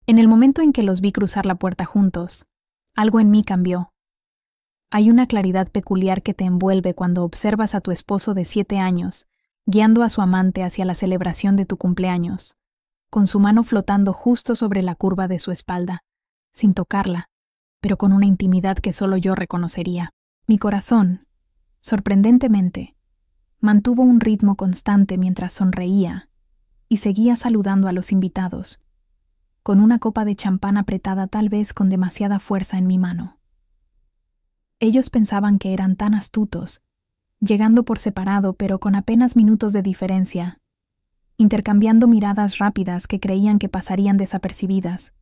En el momento en que los vi cruzar la puerta juntos, algo en mí cambió. Hay una claridad peculiar que te envuelve cuando observas a tu esposo de 7 años, guiando a su amante hacia la celebración de tu cumpleaños, con su mano flotando justo sobre la curva de su espalda, sin tocarla, pero con una intimidad que solo yo reconocería. Mi corazón, sorprendentemente, mantuvo un ritmo constante mientras sonreía y seguía saludando a los invitados, con una copa de champán apretada tal vez con demasiada fuerza en mi mano. Ellos pensaban que eran tan astutos, llegando por separado pero con apenas minutos de diferencia, intercambiando miradas rápidas que creían que pasarían desapercibidas.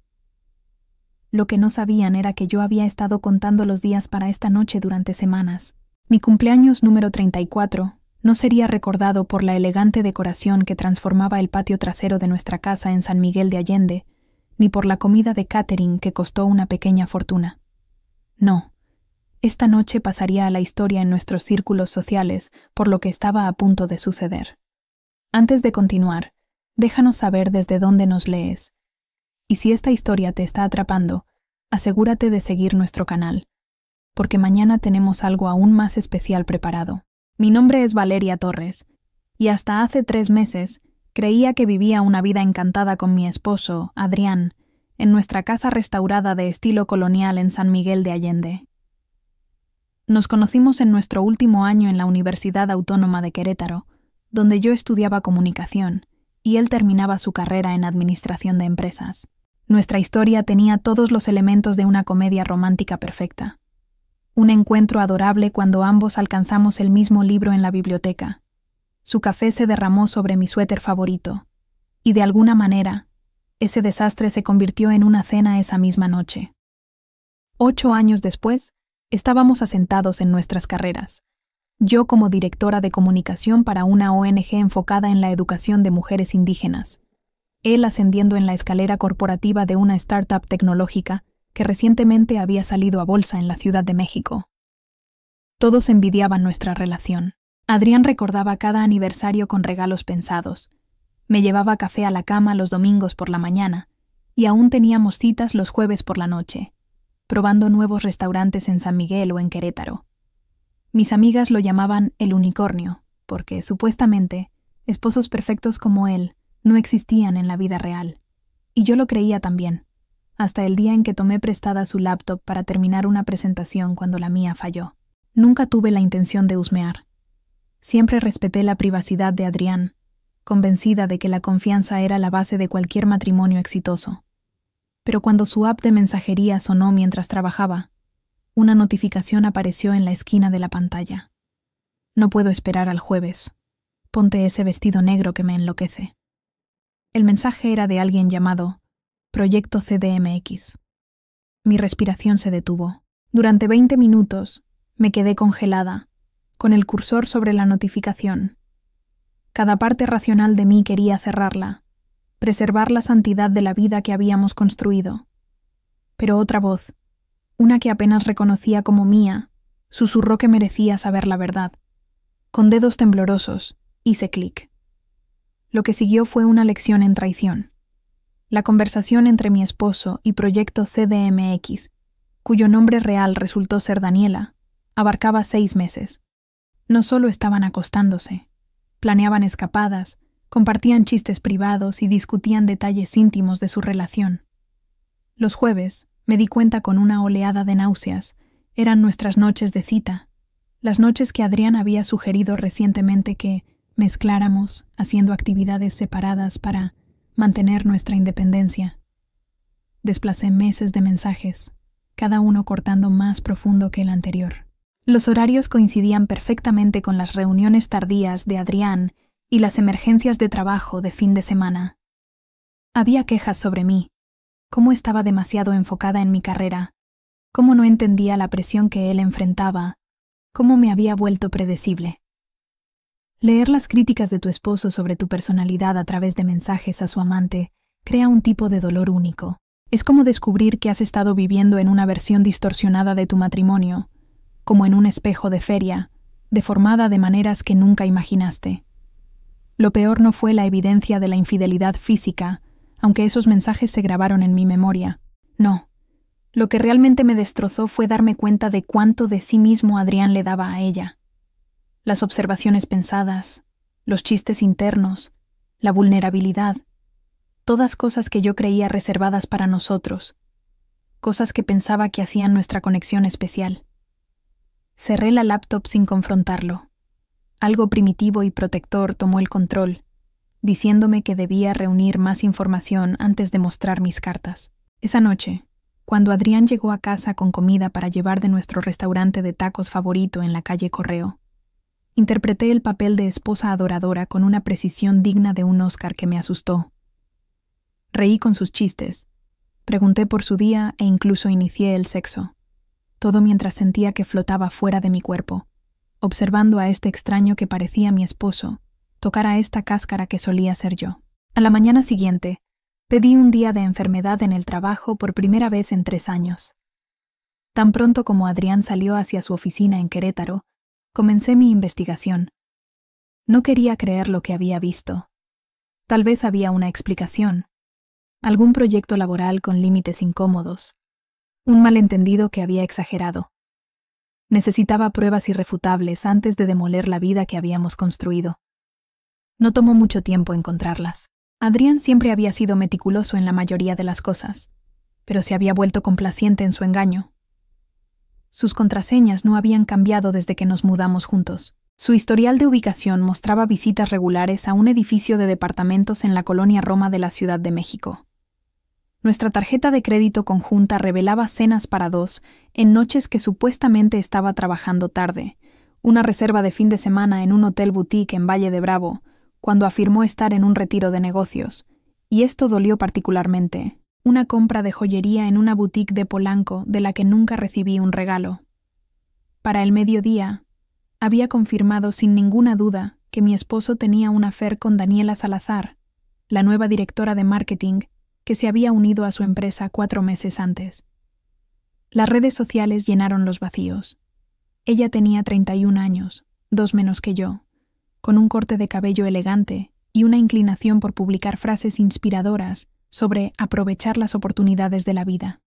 Lo que no sabían era que yo había estado contando los días para esta noche durante semanas. Mi cumpleaños número 34 no sería recordado por la elegante decoración que transformaba el patio trasero de nuestra casa en San Miguel de Allende, ni por la comida de catering que costó una pequeña fortuna. No, esta noche pasaría a la historia en nuestros círculos sociales por lo que estaba a punto de suceder. Antes de continuar, déjanos saber desde dónde nos lees. Y si esta historia te está atrapando, asegúrate de seguir nuestro canal, porque mañana tenemos algo aún más especial preparado. Mi nombre es Valeria Torres, y hasta hace 3 meses creía que vivía una vida encantada con mi esposo, Adrián, en nuestra casa restaurada de estilo colonial en San Miguel de Allende. Nos conocimos en nuestro último año en la Universidad Autónoma de Querétaro, donde yo estudiaba comunicación, y él terminaba su carrera en administración de empresas. Nuestra historia tenía todos los elementos de una comedia romántica perfecta. Un encuentro adorable cuando ambos alcanzamos el mismo libro en la biblioteca. Su café se derramó sobre mi suéter favorito, y de alguna manera, ese desastre se convirtió en una cena esa misma noche. 8 años después, estábamos asentados en nuestras carreras. Yo como directora de comunicación para una ONG enfocada en la educación de mujeres indígenas. Él ascendiendo en la escalera corporativa de una startup tecnológica que recientemente había salido a bolsa en la Ciudad de México. Todos envidiaban nuestra relación. Adrián recordaba cada aniversario con regalos pensados. Me llevaba café a la cama los domingos por la mañana, y aún teníamos citas los jueves por la noche, probando nuevos restaurantes en San Miguel o en Querétaro. Mis amigas lo llamaban el unicornio, porque, supuestamente, esposos perfectos como él no existían en la vida real. Y yo lo creía también, hasta el día en que tomé prestada su laptop para terminar una presentación cuando la mía falló. Nunca tuve la intención de husmear. Siempre respeté la privacidad de Adrián, convencida de que la confianza era la base de cualquier matrimonio exitoso. Pero cuando su app de mensajería sonó mientras trabajaba, una notificación apareció en la esquina de la pantalla. No puedo esperar al jueves. Ponte ese vestido negro que me enloquece. El mensaje era de alguien llamado Proyecto CDMX. Mi respiración se detuvo. Durante 20 minutos me quedé congelada, con el cursor sobre la notificación. Cada parte racional de mí quería cerrarla, preservar la santidad de la vida que habíamos construido. Pero otra voz, una que apenas reconocía como mía, susurró que merecía saber la verdad. Con dedos temblorosos, hice clic. Lo que siguió fue una lección en traición. La conversación entre mi esposo y Proyecto CDMX, cuyo nombre real resultó ser Daniela, abarcaba 6 meses. No solo estaban acostándose, planeaban escapadas, compartían chistes privados y discutían detalles íntimos de su relación. Los jueves, me di cuenta con una oleada de náuseas, eran nuestras noches de cita, las noches que Adrián había sugerido recientemente que mezcláramos haciendo actividades separadas para mantener nuestra independencia. Desplacé meses de mensajes, cada uno cortando más profundo que el anterior. Los horarios coincidían perfectamente con las reuniones tardías de Adrián y las emergencias de trabajo de fin de semana. Había quejas sobre mí, cómo estaba demasiado enfocada en mi carrera, cómo no entendía la presión que él enfrentaba, cómo me había vuelto predecible. Leer las críticas de tu esposo sobre tu personalidad a través de mensajes a su amante crea un tipo de dolor único. Es como descubrir que has estado viviendo en una versión distorsionada de tu matrimonio, como en un espejo de feria, deformada de maneras que nunca imaginaste. Lo peor no fue la evidencia de la infidelidad física, aunque esos mensajes se grabaron en mi memoria. No. Lo que realmente me destrozó fue darme cuenta de cuánto de sí mismo Adrián le daba a ella. Las observaciones pensadas, los chistes internos, la vulnerabilidad, todas cosas que yo creía reservadas para nosotros, cosas que pensaba que hacían nuestra conexión especial. Cerré la laptop sin confrontarlo. Algo primitivo y protector tomó el control, diciéndome que debía reunir más información antes de mostrar mis cartas. Esa noche, cuando Adrián llegó a casa con comida para llevar de nuestro restaurante de tacos favorito en la calle Correo, interpreté el papel de esposa adoradora con una precisión digna de un Oscar que me asustó. Reí con sus chistes, pregunté por su día e incluso inicié el sexo, todo mientras sentía que flotaba fuera de mi cuerpo, observando a este extraño que parecía mi esposo tocar a esta cáscara que solía ser yo. A la mañana siguiente, pedí un día de enfermedad en el trabajo por primera vez en 3 años. Tan pronto como Adrián salió hacia su oficina en Querétaro, comencé mi investigación. No quería creer lo que había visto. Tal vez había una explicación. Algún proyecto laboral con límites incómodos. Un malentendido que había exagerado. Necesitaba pruebas irrefutables antes de demoler la vida que habíamos construido. No tomó mucho tiempo encontrarlas. Adrián siempre había sido meticuloso en la mayoría de las cosas, pero se había vuelto complaciente en su engaño. Sus contraseñas no habían cambiado desde que nos mudamos juntos. Su historial de ubicación mostraba visitas regulares a un edificio de departamentos en la colonia Roma de la Ciudad de México. Nuestra tarjeta de crédito conjunta revelaba cenas para 2 en noches que supuestamente estaba trabajando tarde, una reserva de fin de semana en un hotel boutique en Valle de Bravo, cuando afirmó estar en un retiro de negocios, y esto dolió particularmente. Una compra de joyería en una boutique de Polanco de la que nunca recibí un regalo. Para el mediodía, había confirmado sin ninguna duda que mi esposo tenía un affair con Daniela Salazar, la nueva directora de marketing que se había unido a su empresa 4 meses antes. Las redes sociales llenaron los vacíos. Ella tenía 31 años, 2 menos que yo, con un corte de cabello elegante y una inclinación por publicar frases inspiradoras sobre aprovechar las oportunidades de la vida.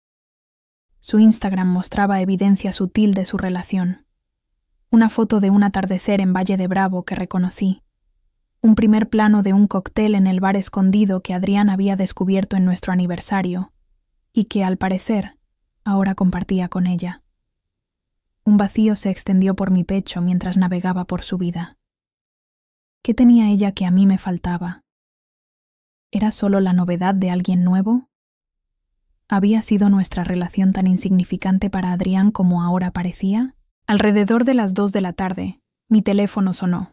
Su Instagram mostraba evidencia sutil de su relación. Una foto de un atardecer en Valle de Bravo que reconocí. Un primer plano de un cóctel en el bar escondido que Adrián había descubierto en nuestro aniversario y que, al parecer, ahora compartía con ella. Un vacío se extendió por mi pecho mientras navegaba por su vida. ¿Qué tenía ella que a mí me faltaba? ¿Era solo la novedad de alguien nuevo? ¿Había sido nuestra relación tan insignificante para Adrián como ahora parecía? Alrededor de las 2 de la tarde, mi teléfono sonó.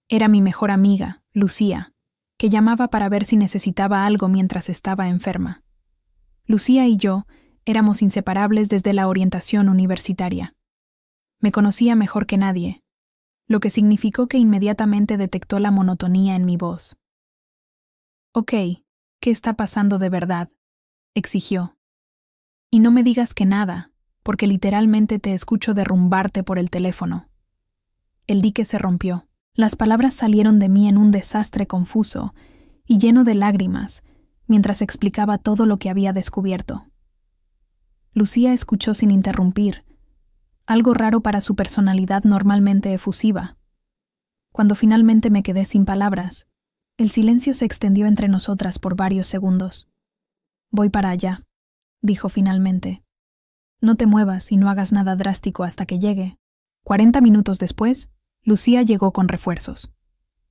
Era mi mejor amiga, Lucía, que llamaba para ver si necesitaba algo mientras estaba enferma. Lucía y yo éramos inseparables desde la orientación universitaria. Me conocía mejor que nadie, lo que significó que inmediatamente detectó la monotonía en mi voz. «Ok, ¿qué está pasando de verdad?», exigió. «Y no me digas que nada, porque literalmente te escucho derrumbarte por el teléfono». El dique se rompió. Las palabras salieron de mí en un desastre confuso y lleno de lágrimas, mientras explicaba todo lo que había descubierto. Lucía escuchó sin interrumpir, algo raro para su personalidad normalmente efusiva. Cuando finalmente me quedé sin palabras, el silencio se extendió entre nosotras por varios segundos. «Voy para allá», dijo finalmente. «No te muevas y no hagas nada drástico hasta que llegue». 40 minutos después, Lucía llegó con refuerzos.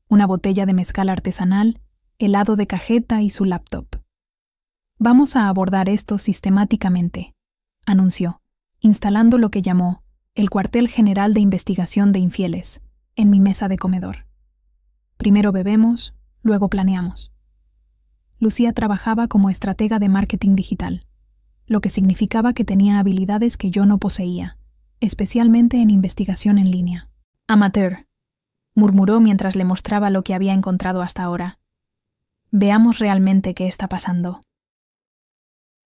Una botella de mezcal artesanal, helado de cajeta y su laptop. «Vamos a abordar esto sistemáticamente», anunció, instalando lo que llamó el Cuartel General de Investigación de Infieles en mi mesa de comedor. «Primero bebemos, luego planeamos». Lucía trabajaba como estratega de marketing digital, lo que significaba que tenía habilidades que yo no poseía, especialmente en investigación en línea. «Amateur», murmuró mientras le mostraba lo que había encontrado hasta ahora. «Veamos realmente qué está pasando».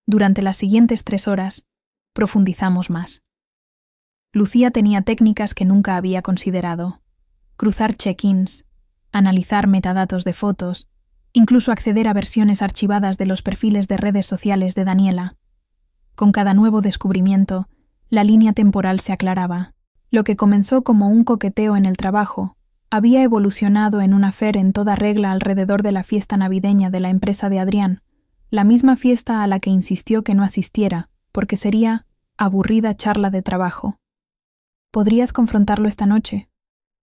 Durante las siguientes 3 horas, profundizamos más. Lucía tenía técnicas que nunca había considerado: cruzar check-ins, analizar metadatos de fotos, incluso acceder a versiones archivadas de los perfiles de redes sociales de Daniela. Con cada nuevo descubrimiento, la línea temporal se aclaraba. Lo que comenzó como un coqueteo en el trabajo había evolucionado en un affair en toda regla alrededor de la fiesta navideña de la empresa de Adrián, la misma fiesta a la que insistió que no asistiera, porque sería aburrida charla de trabajo. «¿Podrías confrontarlo esta noche?»,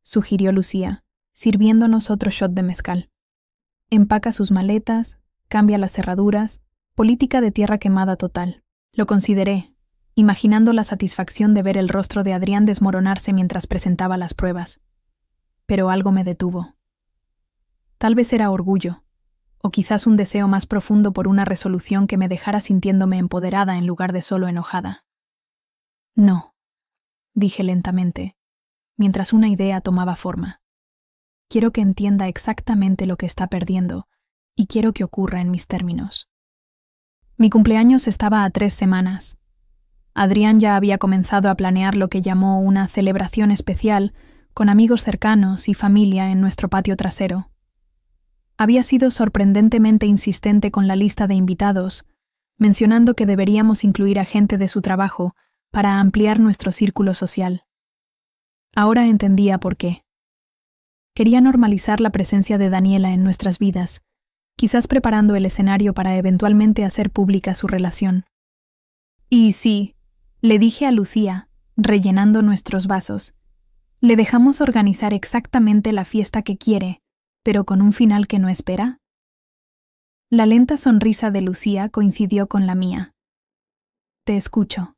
sugirió Lucía, sirviéndonos otro shot de mezcal. «Empaca sus maletas, cambia las cerraduras, política de tierra quemada total». Lo consideré, imaginando la satisfacción de ver el rostro de Adrián desmoronarse mientras presentaba las pruebas. Pero algo me detuvo. Tal vez era orgullo, o quizás un deseo más profundo por una resolución que me dejara sintiéndome empoderada en lugar de solo enojada. «No», dije lentamente, mientras una idea tomaba forma. «Quiero que entienda exactamente lo que está perdiendo, y quiero que ocurra en mis términos». Mi cumpleaños estaba a 3 semanas. Adrián ya había comenzado a planear lo que llamó una celebración especial con amigos cercanos y familia en nuestro patio trasero. Había sido sorprendentemente insistente con la lista de invitados, mencionando que deberíamos incluir a gente de su trabajo para ampliar nuestro círculo social. Ahora entendía por qué. Quería normalizar la presencia de Daniela en nuestras vidas, quizás preparando el escenario para eventualmente hacer pública su relación. Y sí, le dije a Lucía, rellenando nuestros vasos, ¿le dejamos organizar exactamente la fiesta que quiere, pero con un final que no espera? La lenta sonrisa de Lucía coincidió con la mía. «Te escucho».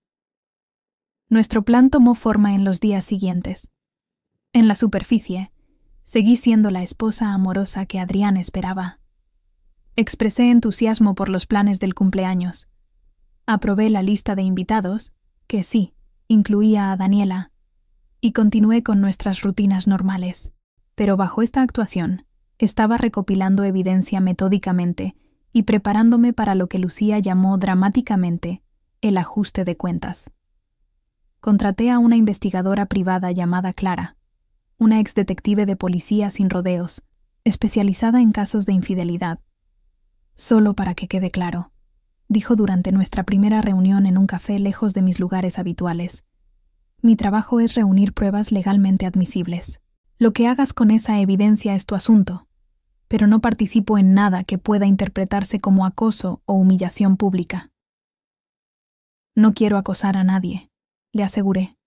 Nuestro plan tomó forma en los días siguientes. En la superficie, seguí siendo la esposa amorosa que Adrián esperaba. Expresé entusiasmo por los planes del cumpleaños. Aprobé la lista de invitados, que sí, incluía a Daniela, y continué con nuestras rutinas normales. Pero bajo esta actuación, estaba recopilando evidencia metódicamente y preparándome para lo que Lucía llamó dramáticamente el ajuste de cuentas. Contraté a una investigadora privada llamada Clara, una exdetective de policía sin rodeos, especializada en casos de infidelidad. «Solo para que quede claro», dijo durante nuestra primera reunión en un café lejos de mis lugares habituales. «Mi trabajo es reunir pruebas legalmente admisibles. Lo que hagas con esa evidencia es tu asunto, pero no participo en nada que pueda interpretarse como acoso o humillación pública». «No quiero acosar a nadie», le aseguré.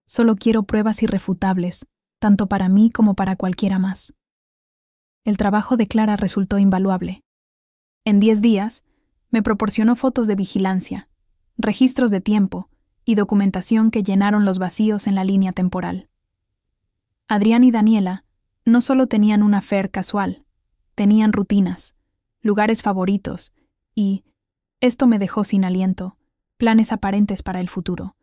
«Solo quiero pruebas irrefutables, tanto para mí como para cualquiera más». El trabajo de Clara resultó invaluable. En 10 días, me proporcionó fotos de vigilancia, registros de tiempo y documentación que llenaron los vacíos en la línea temporal. Adrián y Daniela no solo tenían un affair casual, tenían rutinas, lugares favoritos y, esto me dejó sin aliento, planes aparentes para el futuro.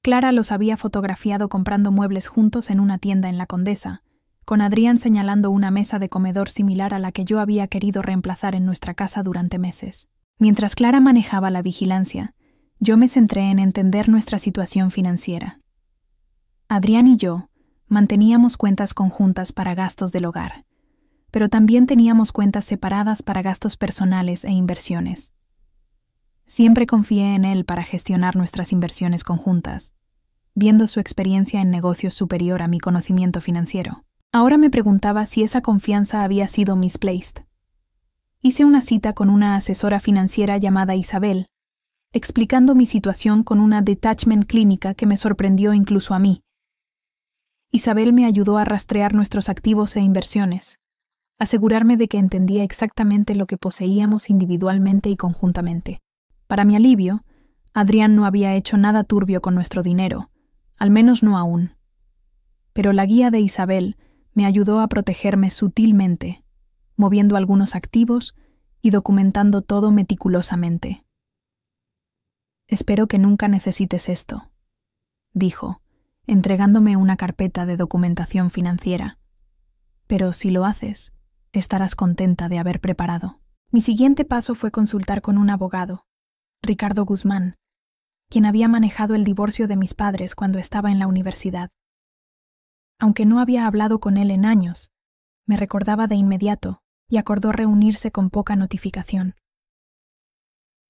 Clara los había fotografiado comprando muebles juntos en una tienda en La Condesa, con Adrián señalando una mesa de comedor similar a la que yo había querido reemplazar en nuestra casa durante meses. Mientras Clara manejaba la vigilancia, yo me centré en entender nuestra situación financiera. Adrián y yo manteníamos cuentas conjuntas para gastos del hogar, pero también teníamos cuentas separadas para gastos personales e inversiones. Siempre confié en él para gestionar nuestras inversiones conjuntas, viendo su experiencia en negocios superior a mi conocimiento financiero. Ahora me preguntaba si esa confianza había sido misplaced. Hice una cita con una asesora financiera llamada Isabel, explicando mi situación con una detachment clínica que me sorprendió incluso a mí. Isabel me ayudó a rastrear nuestros activos e inversiones, asegurarme de que entendía exactamente lo que poseíamos individualmente y conjuntamente. Para mi alivio, Adrián no había hecho nada turbio con nuestro dinero, al menos no aún. Pero la guía de Isabel me ayudó a protegerme sutilmente, moviendo algunos activos y documentando todo meticulosamente. «Espero que nunca necesites esto», dijo, entregándome una carpeta de documentación financiera. «Pero si lo haces, estarás contenta de haber preparado». Mi siguiente paso fue consultar con un abogado, Ricardo Guzmán, quien había manejado el divorcio de mis padres cuando estaba en la universidad. Aunque no había hablado con él en años, me recordaba de inmediato y acordó reunirse con poca notificación.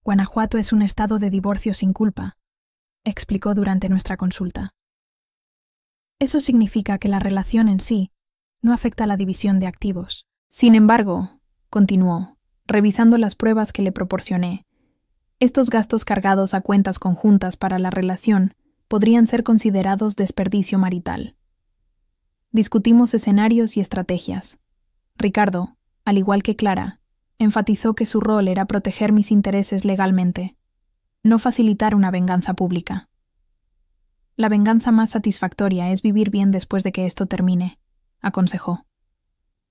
Guanajuato es un estado de divorcio sin culpa, explicó durante nuestra consulta. Eso significa que la relación en sí no afecta a la división de activos. Sin embargo, continuó, revisando las pruebas que le proporcioné, estos gastos cargados a cuentas conjuntas para la relación podrían ser considerados desperdicio marital. Discutimos escenarios y estrategias. Ricardo, al igual que Clara, enfatizó que su rol era proteger mis intereses legalmente, no facilitar una venganza pública. La venganza más satisfactoria es vivir bien después de que esto termine, aconsejó.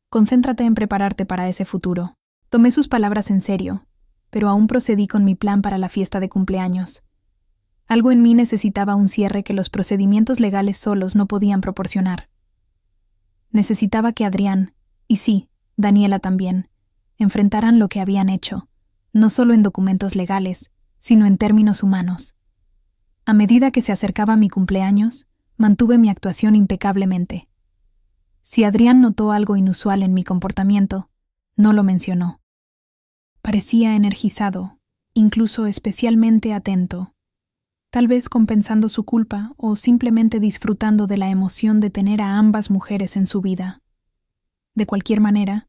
Concéntrate en prepararte para ese futuro. Tomé sus palabras en serio, pero aún procedí con mi plan para la fiesta de cumpleaños. Algo en mí necesitaba un cierre que los procedimientos legales solos no podían proporcionar. Necesitaba que Adrián, y sí, Daniela también, enfrentaran lo que habían hecho, no solo en documentos legales, sino en términos humanos. A medida que se acercaba mi cumpleaños, mantuve mi actuación impecablemente. Si Adrián notó algo inusual en mi comportamiento, no lo mencionó. Parecía energizado, incluso especialmente atento, tal vez compensando su culpa o simplemente disfrutando de la emoción de tener a ambas mujeres en su vida. De cualquier manera,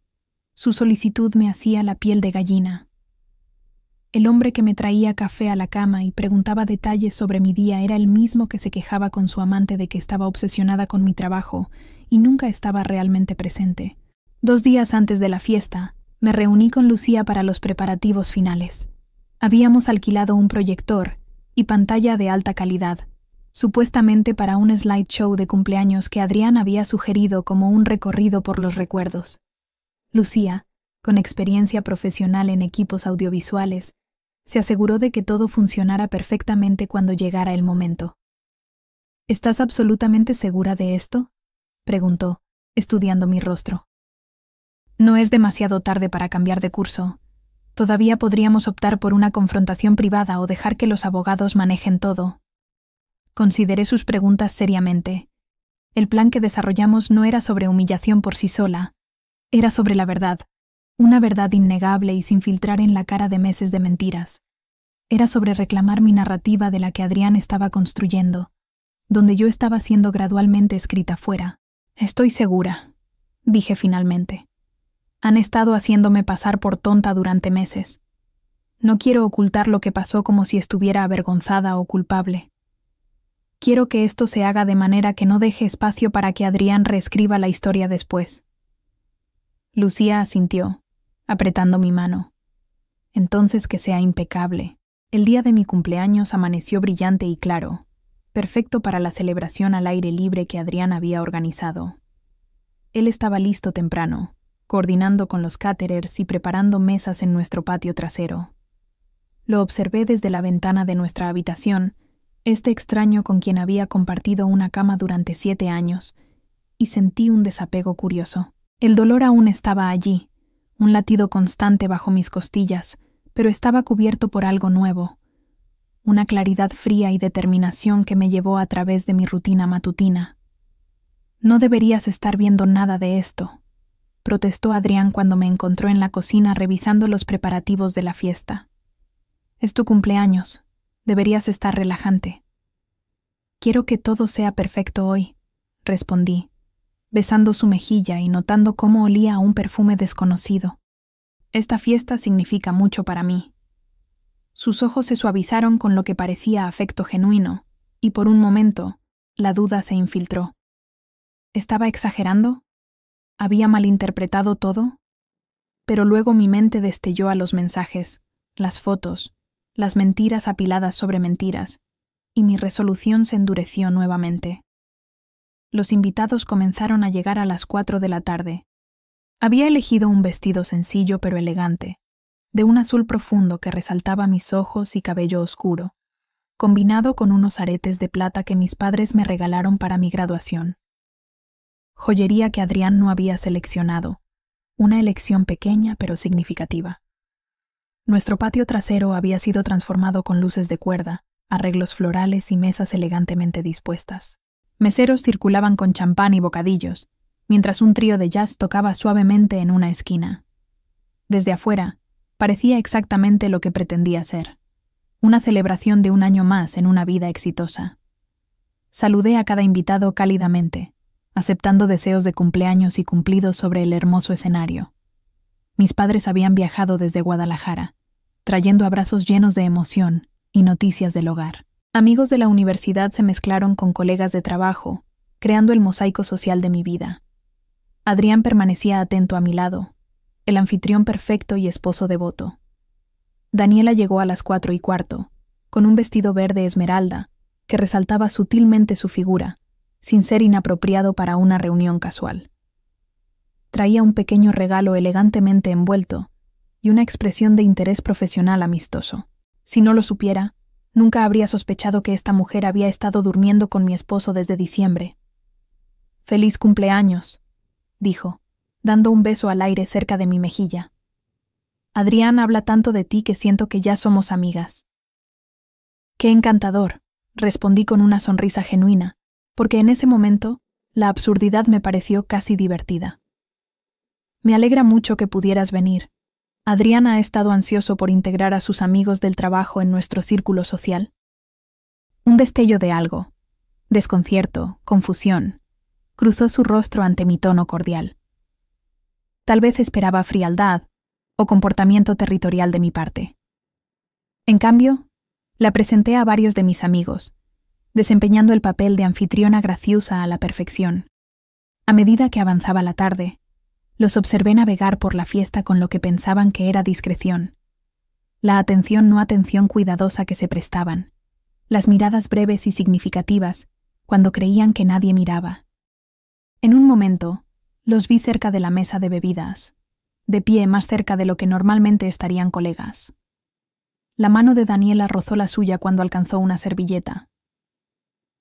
su solicitud me hacía la piel de gallina. El hombre que me traía café a la cama y preguntaba detalles sobre mi día era el mismo que se quejaba con su amante de que estaba obsesionada con mi trabajo y nunca estaba realmente presente. 2 días antes de la fiesta, me reuní con Lucía para los preparativos finales. Habíamos alquilado un proyector y pantalla de alta calidad, supuestamente para un slideshow de cumpleaños que Adrián había sugerido como un recorrido por los recuerdos. Lucía, con experiencia profesional en equipos audiovisuales, se aseguró de que todo funcionara perfectamente cuando llegara el momento. ¿Estás absolutamente segura de esto?, preguntó, estudiando mi rostro. No es demasiado tarde para cambiar de curso. Todavía podríamos optar por una confrontación privada o dejar que los abogados manejen todo. Consideré sus preguntas seriamente. El plan que desarrollamos no era sobre humillación por sí sola, era sobre la verdad, una verdad innegable y sin filtrar en la cara de meses de mentiras. Era sobre reclamar mi narrativa de la que Adrián estaba construyendo, donde yo estaba siendo gradualmente escrita fuera. Estoy segura, dije finalmente. Han estado haciéndome pasar por tonta durante meses. No quiero ocultar lo que pasó como si estuviera avergonzada o culpable. Quiero que esto se haga de manera que no deje espacio para que Adrián reescriba la historia después. Lucía asintió, apretando mi mano. Entonces que sea impecable. El día de mi cumpleaños amaneció brillante y claro, perfecto para la celebración al aire libre que Adrián había organizado. Él estaba listo temprano, coordinando con los caterers y preparando mesas en nuestro patio trasero. Lo observé desde la ventana de nuestra habitación, este extraño con quien había compartido una cama durante 7 años, y sentí un desapego curioso. El dolor aún estaba allí, un latido constante bajo mis costillas, pero estaba cubierto por algo nuevo, una claridad fría y determinación que me llevó a través de mi rutina matutina. No deberías estar viendo nada de esto, protestó Adrián cuando me encontró en la cocina revisando los preparativos de la fiesta. Es tu cumpleaños, deberías estar relajante. Quiero que todo sea perfecto hoy, respondí, besando su mejilla y notando cómo olía a un perfume desconocido. Esta fiesta significa mucho para mí. Sus ojos se suavizaron con lo que parecía afecto genuino, y por un momento, la duda se infiltró. ¿Estaba exagerando? ¿Había malinterpretado todo? Pero luego mi mente destelló a los mensajes, las fotos, las mentiras apiladas sobre mentiras, y mi resolución se endureció nuevamente. Los invitados comenzaron a llegar a las 4 de la tarde. Había elegido un vestido sencillo pero elegante, de un azul profundo que resaltaba mis ojos y cabello oscuro, combinado con unos aretes de plata que mis padres me regalaron para mi graduación. Joyería que Adrián no había seleccionado, una elección pequeña pero significativa. Nuestro patio trasero había sido transformado con luces de cuerda, arreglos florales y mesas elegantemente dispuestas. Meseros circulaban con champán y bocadillos, mientras un trío de jazz tocaba suavemente en una esquina. Desde afuera, parecía exactamente lo que pretendía ser: una celebración de un año más en una vida exitosa. Saludé a cada invitado cálidamente, aceptando deseos de cumpleaños y cumplidos sobre el hermoso escenario. Mis padres habían viajado desde Guadalajara, trayendo abrazos llenos de emoción y noticias del hogar. Amigos de la universidad se mezclaron con colegas de trabajo, creando el mosaico social de mi vida. Adrián permanecía atento a mi lado, el anfitrión perfecto y esposo devoto. Daniela llegó a las 4:15, con un vestido verde esmeralda que resaltaba sutilmente su figura, sin ser inapropiado para una reunión casual. Traía un pequeño regalo elegantemente envuelto y una expresión de interés profesional amistoso. Si no lo supiera, nunca habría sospechado que esta mujer había estado durmiendo con mi esposo desde diciembre. «Feliz cumpleaños», dijo, dando un beso al aire cerca de mi mejilla. «Adrián habla tanto de ti que siento que ya somos amigas». «Qué encantador», respondí con una sonrisa genuina, porque en ese momento la absurdidad me pareció casi divertida. «Me alegra mucho que pudieras venir. Adrián ha estado ansioso por integrar a sus amigos del trabajo en nuestro círculo social». Un destello de algo, desconcierto, confusión, cruzó su rostro ante mi tono cordial. Tal vez esperaba frialdad o comportamiento territorial de mi parte. En cambio, la presenté a varios de mis amigos, desempeñando el papel de anfitriona graciosa a la perfección. A medida que avanzaba la tarde, los observé navegar por la fiesta con lo que pensaban que era discreción. La atención no atención cuidadosa que se prestaban, las miradas breves y significativas cuando creían que nadie miraba. En un momento, los vi cerca de la mesa de bebidas, de pie más cerca de lo que normalmente estarían colegas. La mano de Daniela rozó la suya cuando alcanzó una servilleta.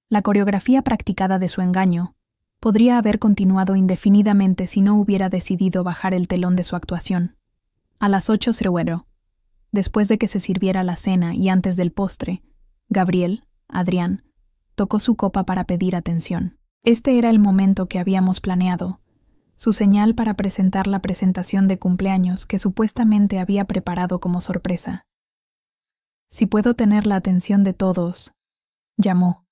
La coreografía practicada de su engaño podría haber continuado indefinidamente si no hubiera decidido bajar el telón de su actuación. A las 8:00, después de que se sirviera la cena y antes del postre, Gabriel, Adrián, tocó su copa para pedir atención. Este era el momento que habíamos planeado, su señal para presentar la presentación de cumpleaños que supuestamente había preparado como sorpresa. «Si puedo tener la atención de todos», llamó,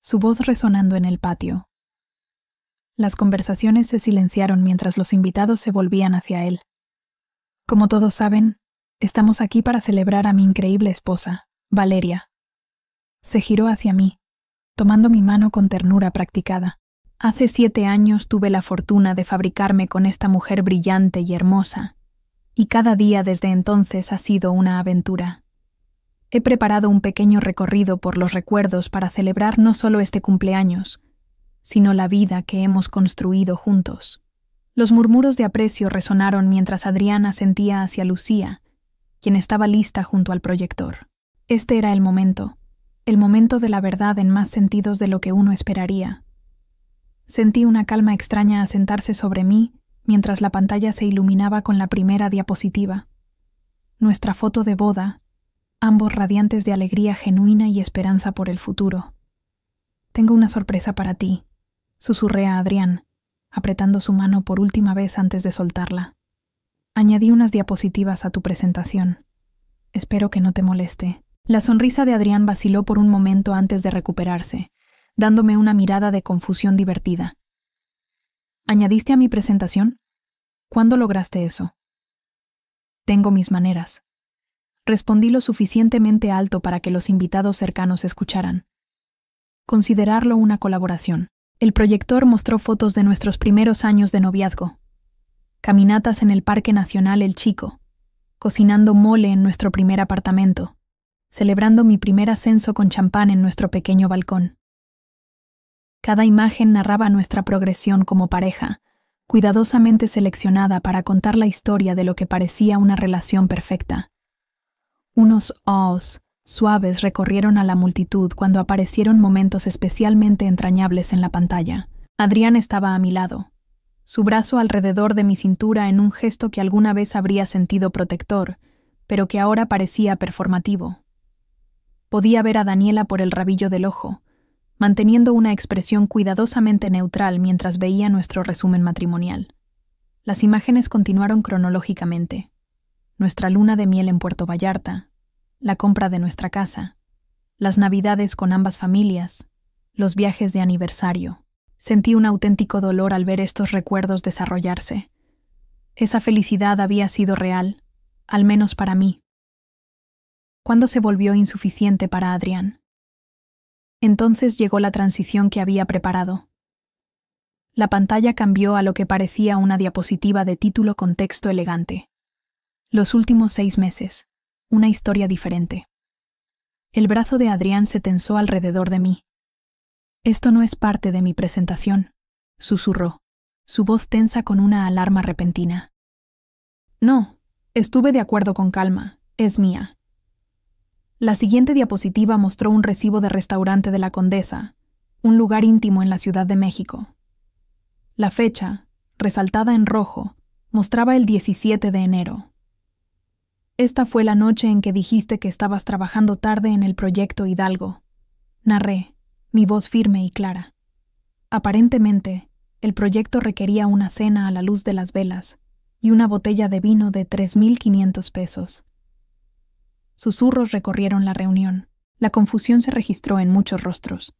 su voz resonando en el patio. Las conversaciones se silenciaron mientras los invitados se volvían hacia él. «Como todos saben, estamos aquí para celebrar a mi increíble esposa, Valeria». Se giró hacia mí, tomando mi mano con ternura practicada. «Hace 7 años tuve la fortuna de fabricarme con esta mujer brillante y hermosa, y cada día desde entonces ha sido una aventura. He preparado un pequeño recorrido por los recuerdos para celebrar no solo este cumpleaños, sino la vida que hemos construido juntos». Los murmuros de aprecio resonaron mientras Adrián asentía hacia Lucía, quien estaba lista junto al proyector. Este era el momento de la verdad en más sentidos de lo que uno esperaría. Sentí una calma extraña asentarse sobre mí mientras la pantalla se iluminaba con la primera diapositiva. Nuestra foto de boda, ambos radiantes de alegría genuina y esperanza por el futuro. «Tengo una sorpresa para ti», susurré a Adrián, apretando su mano por última vez antes de soltarla. «Añadí unas diapositivas a tu presentación. Espero que no te moleste». La sonrisa de Adrián vaciló por un momento antes de recuperarse, dándome una mirada de confusión divertida. «¿Añadiste a mi presentación? ¿Cuándo lograste eso?» «Tengo mis maneras». Respondí lo suficientemente alto para que los invitados cercanos escucharan. «Considerarlo una colaboración». El proyector mostró fotos de nuestros primeros años de noviazgo. Caminatas en el Parque Nacional El Chico, cocinando mole en nuestro primer apartamento, celebrando mi primer ascenso con champán en nuestro pequeño balcón. Cada imagen narraba nuestra progresión como pareja, cuidadosamente seleccionada para contar la historia de lo que parecía una relación perfecta. Unos ohs suaves recorrieron a la multitud cuando aparecieron momentos especialmente entrañables en la pantalla. Adrián estaba a mi lado, su brazo alrededor de mi cintura en un gesto que alguna vez habría sentido protector, pero que ahora parecía performativo. Podía ver a Daniela por el rabillo del ojo, manteniendo una expresión cuidadosamente neutral mientras veía nuestro resumen matrimonial. Las imágenes continuaron cronológicamente. nuestra luna de miel en Puerto Vallarta, la compra de nuestra casa, las navidades con ambas familias, los viajes de aniversario. Sentí un auténtico dolor al ver estos recuerdos desarrollarse. Esa felicidad había sido real, al menos para mí. ¿Cuándo se volvió insuficiente para Adrián? Entonces llegó la transición que había preparado. La pantalla cambió a lo que parecía una diapositiva de título con texto elegante. Los últimos 6 meses, una historia diferente. El brazo de Adrián se tensó alrededor de mí. «Esto no es parte de mi presentación», susurró, su voz tensa con una alarma repentina. «No, estuve de acuerdo con calma, es mía». La siguiente diapositiva mostró un recibo de restaurante de la Condesa, un lugar íntimo en la Ciudad de México. La fecha, resaltada en rojo, mostraba el 17 de enero. «Esta fue la noche en que dijiste que estabas trabajando tarde en el proyecto Hidalgo», narré, mi voz firme y clara. Aparentemente, el proyecto requería una cena a la luz de las velas y una botella de vino de 3,500 pesos. Susurros recorrieron la reunión. La confusión se registró en muchos rostros,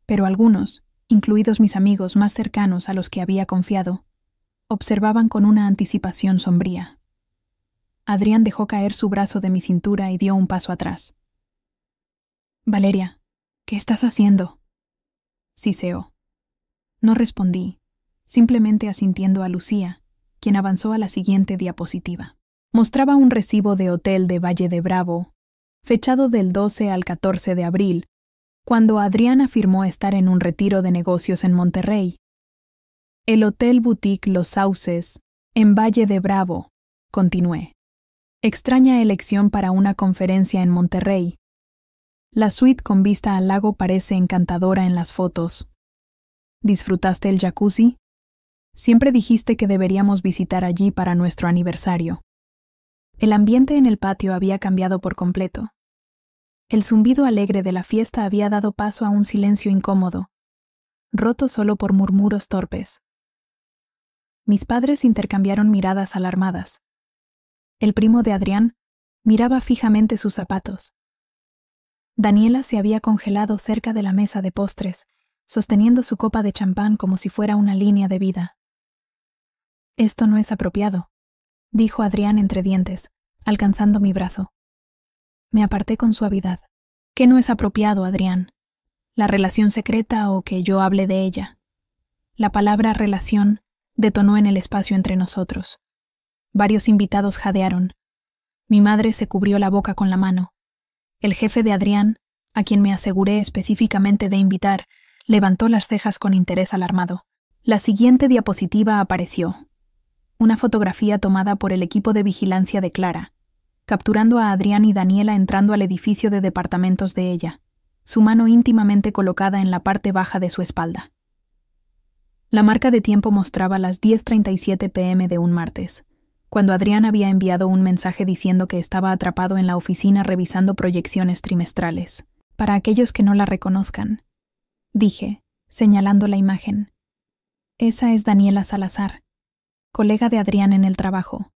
pero algunos, incluidos mis amigos más cercanos a los que había confiado, observaban con una anticipación sombría. Adrián dejó caer su brazo de mi cintura y dio un paso atrás. «Valeria, ¿qué estás haciendo?», siseó. No respondí, simplemente asintiendo a Lucía, quien avanzó a la siguiente diapositiva. Mostraba un recibo de hotel de Valle de Bravo, fechado del 12 al 14 de abril, cuando Adrián afirmó estar en un retiro de negocios en Monterrey. «El Hotel Boutique Los Sauces, en Valle de Bravo», continué. «Extraña elección para una conferencia en Monterrey. La suite con vista al lago parece encantadora en las fotos. ¿Disfrutaste el jacuzzi? Siempre dijiste que deberíamos visitar allí para nuestro aniversario». El ambiente en el patio había cambiado por completo. El zumbido alegre de la fiesta había dado paso a un silencio incómodo, roto solo por murmuros torpes. Mis padres intercambiaron miradas alarmadas. El primo de Adrián miraba fijamente sus zapatos. Daniela se había congelado cerca de la mesa de postres, sosteniendo su copa de champán como si fuera una línea de vida. «Esto no es apropiado», dijo Adrián entre dientes, alcanzando mi brazo. Me aparté con suavidad. «¿Qué no es apropiado, Adrián? ¿La relación secreta o que yo hable de ella?» La palabra relación detonó en el espacio entre nosotros. Varios invitados jadearon. Mi madre se cubrió la boca con la mano. El jefe de Adrián, a quien me aseguré específicamente de invitar, levantó las cejas con interés alarmado. La siguiente diapositiva apareció. Una fotografía tomada por el equipo de vigilancia de Clara, capturando a Adrián y Daniela entrando al edificio de departamentos de ella, su mano íntimamente colocada en la parte baja de su espalda. La marca de tiempo mostraba las 10:37 p.m. de un martes, cuando Adrián había enviado un mensaje diciendo que estaba atrapado en la oficina revisando proyecciones trimestrales. «Para aquellos que no la reconozcan», dije, señalando la imagen. «Esa es Daniela Salazar, colega de Adrián en el trabajo.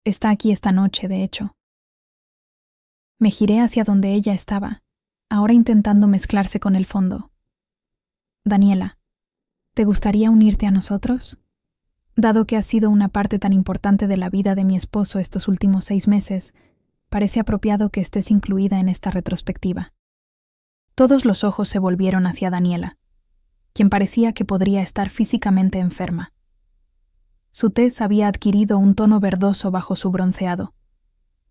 Está aquí esta noche, de hecho». Me giré hacia donde ella estaba, ahora intentando mezclarse con el fondo. «Daniela, ¿te gustaría unirte a nosotros? Dado que has sido una parte tan importante de la vida de mi esposo estos últimos 6 meses, parece apropiado que estés incluida en esta retrospectiva». Todos los ojos se volvieron hacia Daniela, quien parecía que podría estar físicamente enferma. Su tez había adquirido un tono verdoso bajo su bronceado,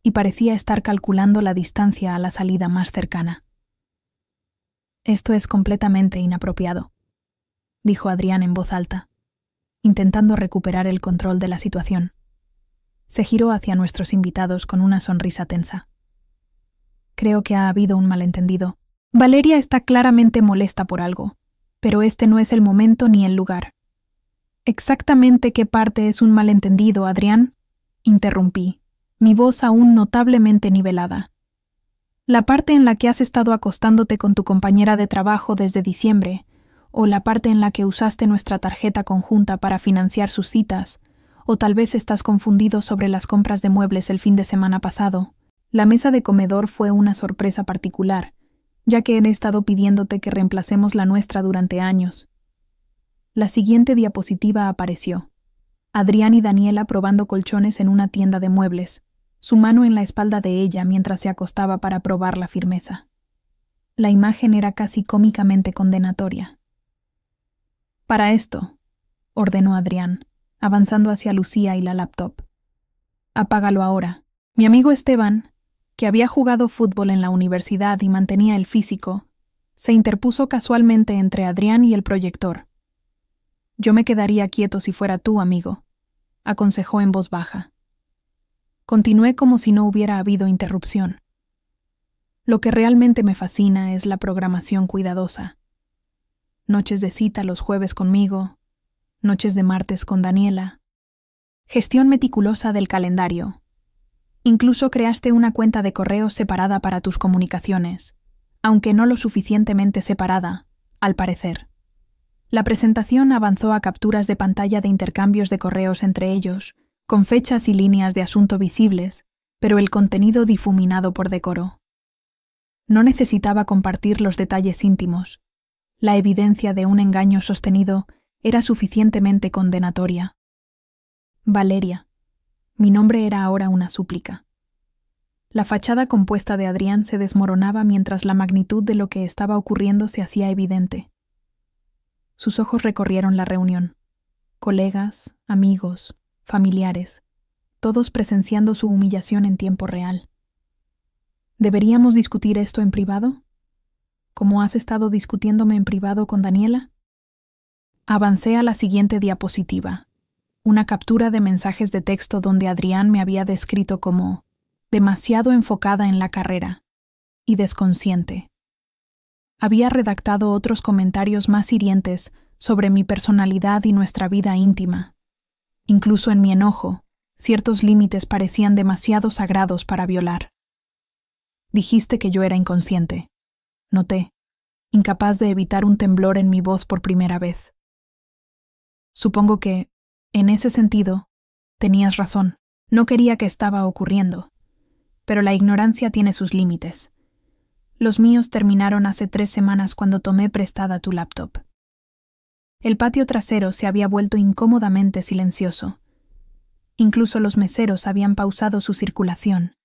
y parecía estar calculando la distancia a la salida más cercana. «Esto es completamente inapropiado», dijo Adrián en voz alta, intentando recuperar el control de la situación. Se giró hacia nuestros invitados con una sonrisa tensa. «Creo que ha habido un malentendido. Valeria está claramente molesta por algo, pero este no es el momento ni el lugar». «¿Exactamente qué parte es un malentendido, Adrián?», interrumpí, mi voz aún notablemente nivelada. «¿La parte en la que has estado acostándote con tu compañera de trabajo desde diciembre, o la parte en la que usaste nuestra tarjeta conjunta para financiar sus citas, O tal vez estás confundido sobre las compras de muebles el fin de semana pasado. La mesa de comedor fue una sorpresa particular, ya que he estado pidiéndote que reemplacemos la nuestra durante años. La siguiente diapositiva apareció. Adrián y Daniela probando colchones en una tienda de muebles, su mano en la espalda de ella mientras se acostaba para probar la firmeza. La imagen era casi cómicamente condenatoria. «Para esto», ordenó Adrián, avanzando hacia Lucía y la laptop. «Apágalo ahora». Mi amigo Esteban, que había jugado fútbol en la universidad y mantenía el físico, se interpuso casualmente entre Adrián y el proyector. «Yo me quedaría quieto si fuera tú, amigo», aconsejó en voz baja. Continué como si no hubiera habido interrupción. Lo que realmente me fascina es la programación cuidadosa. Noches de cita los jueves conmigo, noches de martes con Daniela. Gestión meticulosa del calendario. Incluso creaste una cuenta de correo separada para tus comunicaciones, aunque no lo suficientemente separada, al parecer. La presentación avanzó a capturas de pantalla de intercambios de correos entre ellos, con fechas y líneas de asunto visibles, pero el contenido difuminado por decoro. No necesitaba compartir los detalles íntimos. La evidencia de un engaño sostenido era suficientemente condenatoria. Valeria. Mi nombre era ahora una súplica. La fachada compuesta de Adrián se desmoronaba mientras la magnitud de lo que estaba ocurriendo se hacía evidente. Sus ojos recorrieron la reunión. Colegas, amigos, familiares, todos presenciando su humillación en tiempo real. ¿Deberíamos discutir esto en privado? ¿Cómo has estado discutiéndome en privado con Daniela? Avancé a la siguiente diapositiva, una captura de mensajes de texto donde Adrián me había descrito como demasiado enfocada en la carrera y desconsciente. Había redactado otros comentarios más hirientes sobre mi personalidad y nuestra vida íntima. Incluso en mi enojo, ciertos límites parecían demasiado sagrados para violar. Dijiste que yo era inconsciente. Noté, incapaz de evitar un temblor en mi voz por primera vez. Supongo que, en ese sentido, tenías razón. No quería que estaba ocurriendo. Pero la ignorancia tiene sus límites. Los míos terminaron hace 3 semanas cuando tomé prestada tu laptop. El patio trasero se había vuelto incómodamente silencioso. Incluso los meseros habían pausado su circulación,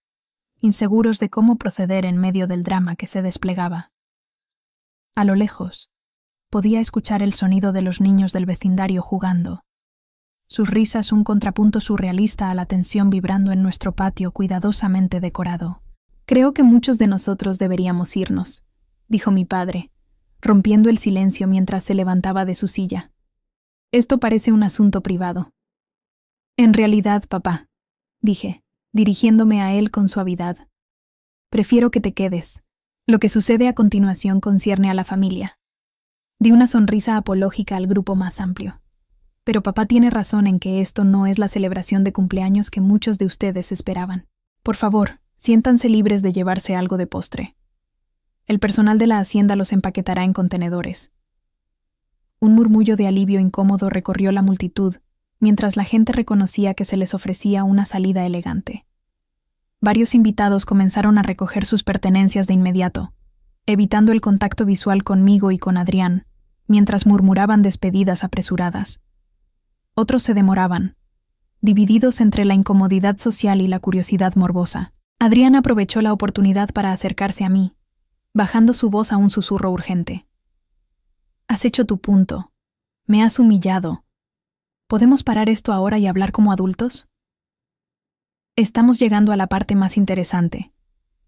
inseguros de cómo proceder en medio del drama que se desplegaba. A lo lejos, podía escuchar el sonido de los niños del vecindario jugando. Sus risas un contrapunto surrealista a la tensión vibrando en nuestro patio cuidadosamente decorado. «Creo que muchos de nosotros deberíamos irnos», dijo mi padre, rompiendo el silencio mientras se levantaba de su silla. «Esto parece un asunto privado». «En realidad, papá», dije, dirigiéndome a él con suavidad, «prefiero que te quedes. Lo que sucede a continuación concierne a la familia». Di una sonrisa apológica al grupo más amplio. «Pero papá tiene razón en que esto no es la celebración de cumpleaños que muchos de ustedes esperaban. Por favor, siéntanse libres de llevarse algo de postre. El personal de la hacienda los empaquetará en contenedores». Un murmullo de alivio incómodo recorrió la multitud, mientras la gente reconocía que se les ofrecía una salida elegante. Varios invitados comenzaron a recoger sus pertenencias de inmediato, evitando el contacto visual conmigo y con Adrián, mientras murmuraban despedidas apresuradas. Otros se demoraban, divididos entre la incomodidad social y la curiosidad morbosa. Adrián aprovechó la oportunidad para acercarse a mí, bajando su voz a un susurro urgente. «Has hecho tu punto. Me has humillado. ¿Podemos parar esto ahora y hablar como adultos?» «Estamos llegando a la parte más interesante»,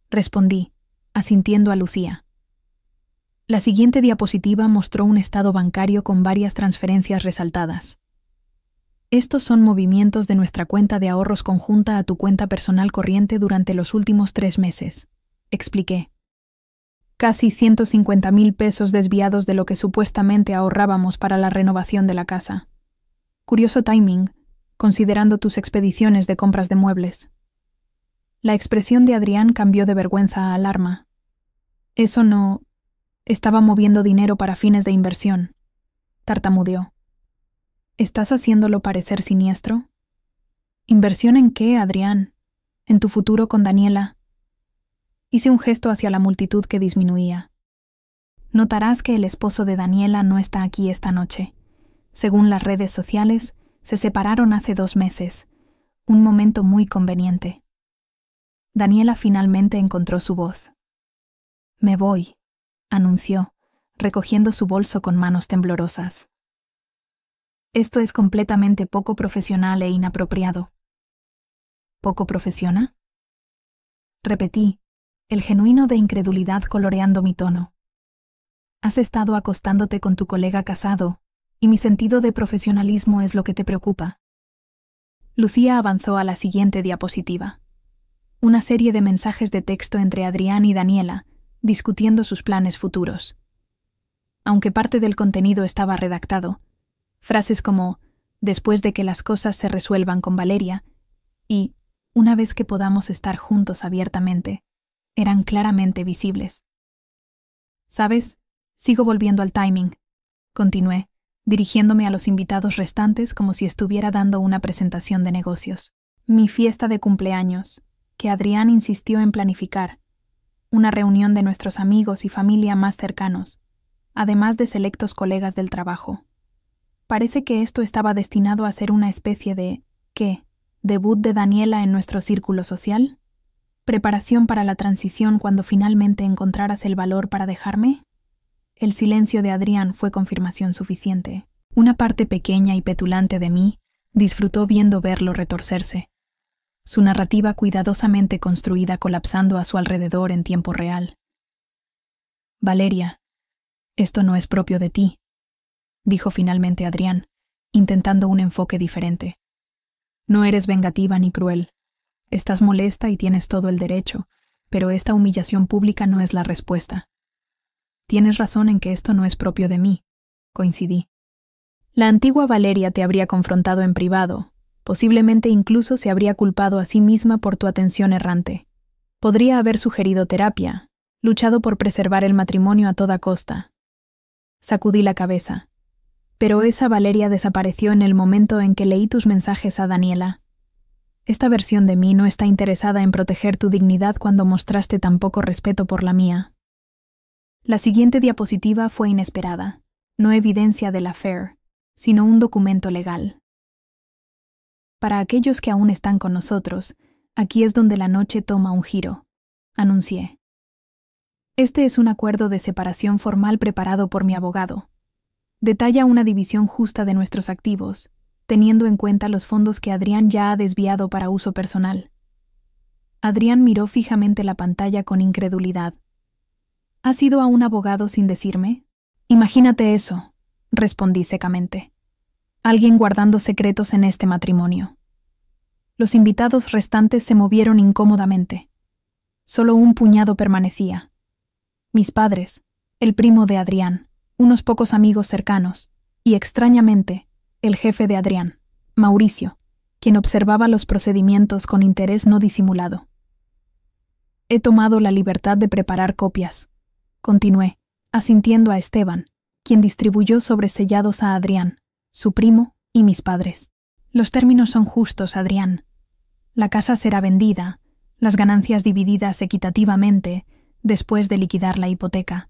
respondí, asintiendo a Lucía. La siguiente diapositiva mostró un estado bancario con varias transferencias resaltadas. «Estos son movimientos de nuestra cuenta de ahorros conjunta a tu cuenta personal corriente durante los últimos 3 meses», expliqué. «Casi 150,000 pesos desviados de lo que supuestamente ahorrábamos para la renovación de la casa. Curioso timing, considerando tus expediciones de compras de muebles». La expresión de Adrián cambió de vergüenza a alarma. «Eso no... Estaba moviendo dinero para fines de inversión», tartamudeó. «¿Estás haciéndolo parecer siniestro?». ¿Inversión en qué, Adrián? ¿En tu futuro con Daniela? Hice un gesto hacia la multitud que disminuía. Notarás que el esposo de Daniela no está aquí esta noche. Según las redes sociales, se separaron hace 2 meses. Un momento muy conveniente. Daniela finalmente encontró su voz. «Me voy», anunció, recogiendo su bolso con manos temblorosas. «Esto es completamente poco profesional e inapropiado». «¿Poco profesional?», repetí, el genuino de incredulidad coloreando mi tono. «Has estado acostándote con tu colega casado, y mi sentido de profesionalismo es lo que te preocupa». Lucía avanzó a la siguiente diapositiva. Una serie de mensajes de texto entre Adrián y Daniela, discutiendo sus planes futuros. Aunque parte del contenido estaba redactado, frases como «después de que las cosas se resuelvan con Valeria» y «una vez que podamos estar juntos abiertamente», eran claramente visibles. «¿Sabes? Sigo volviendo al timing», continué, dirigiéndome a los invitados restantes como si estuviera dando una presentación de negocios. Mi fiesta de cumpleaños, que Adrián insistió en planificar, una reunión de nuestros amigos y familia más cercanos, además de selectos colegas del trabajo. Parece que esto estaba destinado a ser una especie de, ¿qué?, debut de Daniela en nuestro círculo social. ¿Preparación para la transición cuando finalmente encontraras el valor para dejarme? El silencio de Adrián fue confirmación suficiente. Una parte pequeña y petulante de mí disfrutó viendo verlo retorcerse, su narrativa cuidadosamente construida colapsando a su alrededor en tiempo real. «Valeria, esto no es propio de ti», dijo finalmente Adrián, intentando un enfoque diferente. «No eres vengativa ni cruel. Estás molesta y tienes todo el derecho, pero esta humillación pública no es la respuesta». «Tienes razón en que esto no es propio de mí», coincidí. «La antigua Valeria te habría confrontado en privado, posiblemente incluso se habría culpado a sí misma por tu atención errante. Podría haber sugerido terapia, luchado por preservar el matrimonio a toda costa». Sacudí la cabeza. «Pero esa Valeria desapareció en el momento en que leí tus mensajes a Daniela. Esta versión de mí no está interesada en proteger tu dignidad cuando mostraste tan poco respeto por la mía». La siguiente diapositiva fue inesperada, no evidencia del affair, sino un documento legal. «Para aquellos que aún están con nosotros, aquí es donde la noche toma un giro», anuncié. «Este es un acuerdo de separación formal preparado por mi abogado. Detalla una división justa de nuestros activos, teniendo en cuenta los fondos que Adrián ya ha desviado para uso personal». Adrián miró fijamente la pantalla con incredulidad. «¿Has ido a un abogado sin decirme?» «Imagínate eso», respondí secamente. «Alguien guardando secretos en este matrimonio». Los invitados restantes se movieron incómodamente. Solo un puñado permanecía. Mis padres, el primo de Adrián, unos pocos amigos cercanos, y extrañamente, el jefe de Adrián, Mauricio, quien observaba los procedimientos con interés no disimulado. «He tomado la libertad de preparar copias», continué, asintiendo a Esteban, quien distribuyó sobresellados a Adrián, su primo y mis padres. «Los términos son justos, Adrián. La casa será vendida, las ganancias divididas equitativamente, después de liquidar la hipoteca.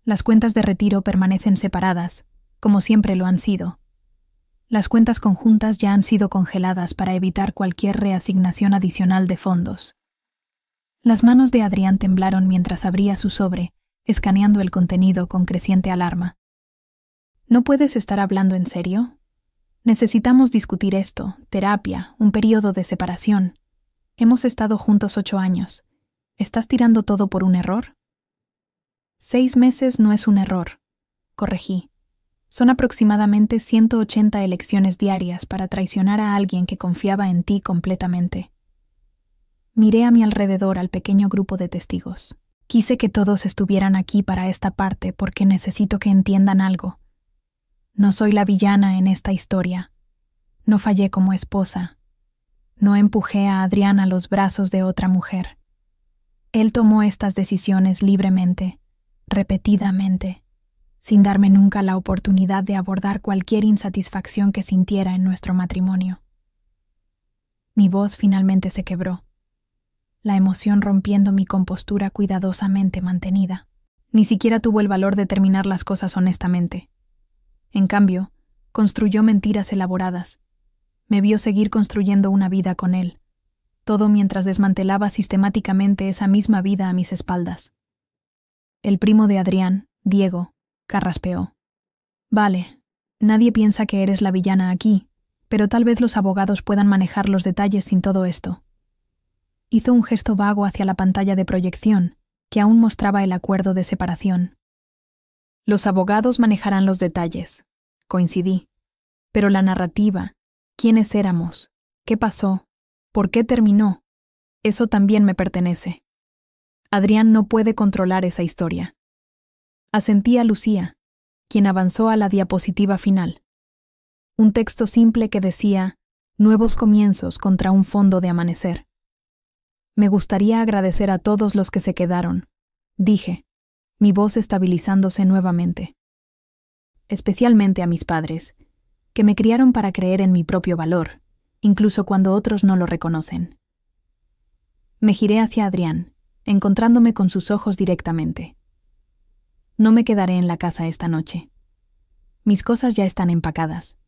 Las cuentas de retiro permanecen separadas, como siempre lo han sido. Las cuentas conjuntas ya han sido congeladas para evitar cualquier reasignación adicional de fondos». Las manos de Adrián temblaron mientras abría su sobre, escaneando el contenido con creciente alarma. «¿No puedes estar hablando en serio? Necesitamos discutir esto, terapia, un periodo de separación. Hemos estado juntos 8 años. ¿Estás tirando todo por un error?» 6 meses no es un error, corregí. Son aproximadamente 180 elecciones diarias para traicionar a alguien que confiaba en ti completamente. Miré a mi alrededor al pequeño grupo de testigos. Quise que todos estuvieran aquí para esta parte porque necesito que entiendan algo. No soy la villana en esta historia. No fallé como esposa. No empujé a Adrián a los brazos de otra mujer. Él tomó estas decisiones libremente, repetidamente, sin darme nunca la oportunidad de abordar cualquier insatisfacción que sintiera en nuestro matrimonio. Mi voz finalmente se quebró, la emoción rompiendo mi compostura cuidadosamente mantenida. Ni siquiera tuvo el valor de terminar las cosas honestamente. En cambio, construyó mentiras elaboradas. Me vio seguir construyendo una vida con él, todo mientras desmantelaba sistemáticamente esa misma vida a mis espaldas. El primo de Adrián, Diego, carraspeó. Vale, nadie piensa que eres la villana aquí, pero tal vez los abogados puedan manejar los detalles sin todo esto. Hizo un gesto vago hacia la pantalla de proyección, que aún mostraba el acuerdo de separación. Los abogados manejarán los detalles, coincidí. Pero la narrativa, quiénes éramos, qué pasó, por qué terminó, eso también me pertenece. Adrián no puede controlar esa historia. Asentí a Lucía, quien avanzó a la diapositiva final. Un texto simple que decía, nuevos comienzos contra un fondo de amanecer. Me gustaría agradecer a todos los que se quedaron, dije, mi voz estabilizándose nuevamente. Especialmente a mis padres, que me criaron para creer en mi propio valor, incluso cuando otros no lo reconocen. Me giré hacia Adrián, encontrándome con sus ojos directamente. No me quedaré en la casa esta noche. Mis cosas ya están empacadas.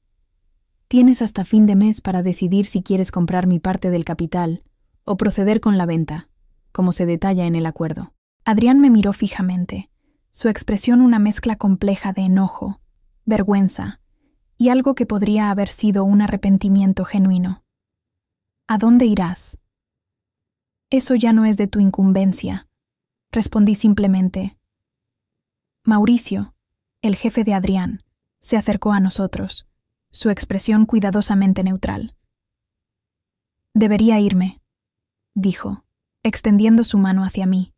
Tienes hasta fin de mes para decidir si quieres comprar mi parte del capital o proceder con la venta, como se detalla en el acuerdo. Adrián me miró fijamente, su expresión una mezcla compleja de enojo, vergüenza y algo que podría haber sido un arrepentimiento genuino. ¿A dónde irás? Eso ya no es de tu incumbencia, respondí simplemente. Mauricio, el jefe de Adrián, se acercó a nosotros, su expresión cuidadosamente neutral. Debería irme, dijo, extendiendo su mano hacia mí.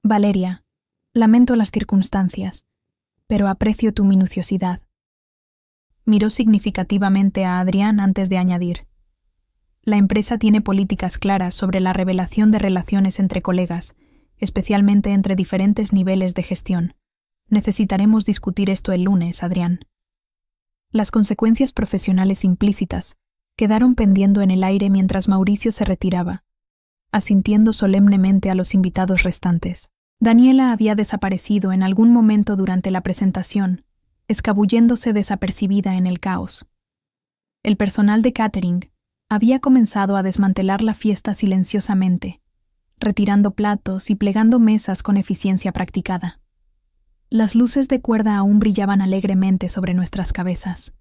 Valeria, lamento las circunstancias, pero aprecio tu minuciosidad. Miró significativamente a Adrián antes de añadir. La empresa tiene políticas claras sobre la revelación de relaciones entre colegas, especialmente entre diferentes niveles de gestión. Necesitaremos discutir esto el lunes, Adrián. Las consecuencias profesionales implícitas quedaron pendiendo en el aire mientras Mauricio se retiraba, asintiendo solemnemente a los invitados restantes. Daniela había desaparecido en algún momento durante la presentación, escabulléndose desapercibida en el caos. El personal de catering había comenzado a desmantelar la fiesta silenciosamente, retirando platos y plegando mesas con eficiencia practicada. Las luces de cuerda aún brillaban alegremente sobre nuestras cabezas,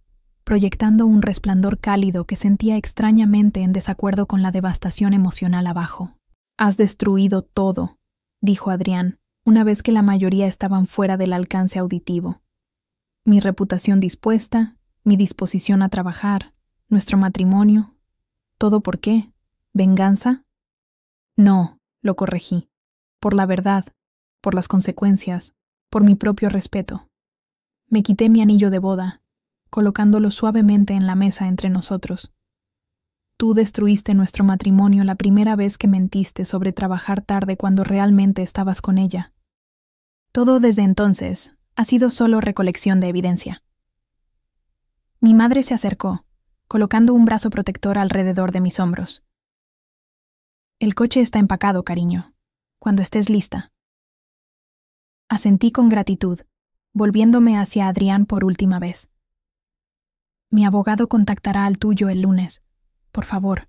proyectando un resplandor cálido que sentía extrañamente en desacuerdo con la devastación emocional abajo. «Has destruido todo», dijo Adrián, una vez que la mayoría estaban fuera del alcance auditivo. «Mi reputación dispuesta, mi disposición a trabajar, nuestro matrimonio. ¿Todo por qué? ¿Venganza?» «No», lo corregí. «Por la verdad, por las consecuencias, por mi propio respeto». Me quité mi anillo de boda, colocándolo suavemente en la mesa entre nosotros. Tú destruiste nuestro matrimonio la primera vez que mentiste sobre trabajar tarde cuando realmente estabas con ella. Todo desde entonces ha sido solo recolección de evidencia. Mi madre se acercó, colocando un brazo protector alrededor de mis hombros. El coche está empacado, cariño. Cuando estés lista. Asentí con gratitud, volviéndome hacia Adrián por última vez. Mi abogado contactará al tuyo el lunes. Por favor,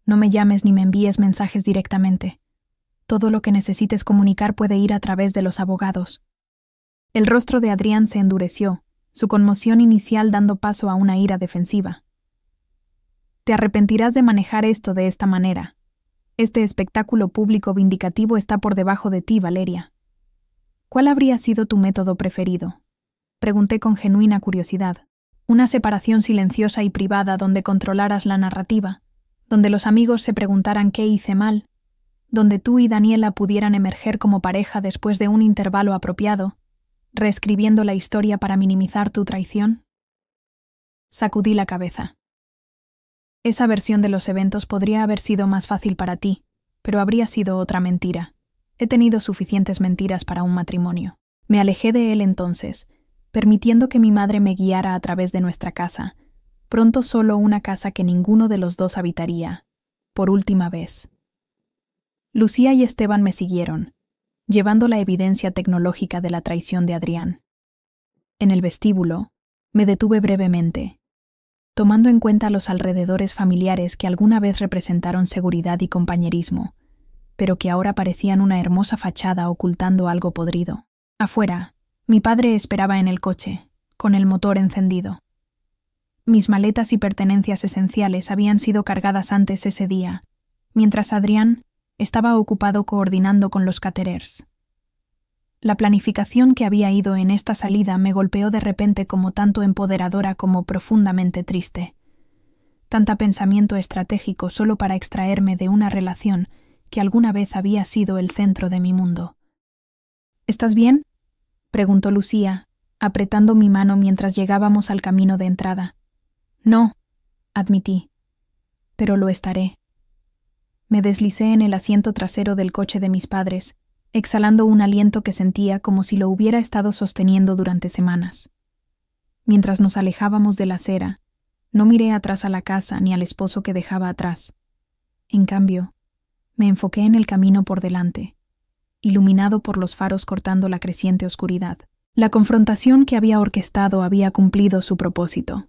no me llames ni me envíes mensajes directamente. Todo lo que necesites comunicar puede ir a través de los abogados. El rostro de Adrián se endureció, su conmoción inicial dando paso a una ira defensiva. Te arrepentirás de manejar esto de esta manera. Este espectáculo público vindicativo está por debajo de ti, Valeria. ¿Cuál habría sido tu método preferido? Pregunté con genuina curiosidad. Una separación silenciosa y privada donde controlaras la narrativa, donde los amigos se preguntaran qué hice mal, donde tú y Daniela pudieran emerger como pareja después de un intervalo apropiado, reescribiendo la historia para minimizar tu traición. Sacudí la cabeza. Esa versión de los eventos podría haber sido más fácil para ti, pero habría sido otra mentira. He tenido suficientes mentiras para un matrimonio. Me alejé de él entonces, permitiendo que mi madre me guiara a través de nuestra casa, pronto solo una casa que ninguno de los dos habitaría, por última vez. Lucía y Esteban me siguieron, llevando la evidencia tecnológica de la traición de Adrián. En el vestíbulo, me detuve brevemente, tomando en cuenta los alrededores familiares que alguna vez representaron seguridad y compañerismo, pero que ahora parecían una hermosa fachada ocultando algo podrido. Afuera, mi padre esperaba en el coche, con el motor encendido. Mis maletas y pertenencias esenciales habían sido cargadas antes ese día, mientras Adrián estaba ocupado coordinando con los caterers. La planificación que había ido en esta salida me golpeó de repente como tanto empoderadora como profundamente triste. Tanta pensamiento estratégico solo para extraerme de una relación que alguna vez había sido el centro de mi mundo. ¿Estás bien?, preguntó Lucía, apretando mi mano mientras llegábamos al camino de entrada. No, admití, pero lo estaré. Me deslicé en el asiento trasero del coche de mis padres, exhalando un aliento que sentía como si lo hubiera estado sosteniendo durante semanas. Mientras nos alejábamos de la acera, no miré atrás a la casa ni al esposo que dejaba atrás. En cambio, me enfoqué en el camino por delante, iluminado por los faros cortando la creciente oscuridad. La confrontación que había orquestado había cumplido su propósito.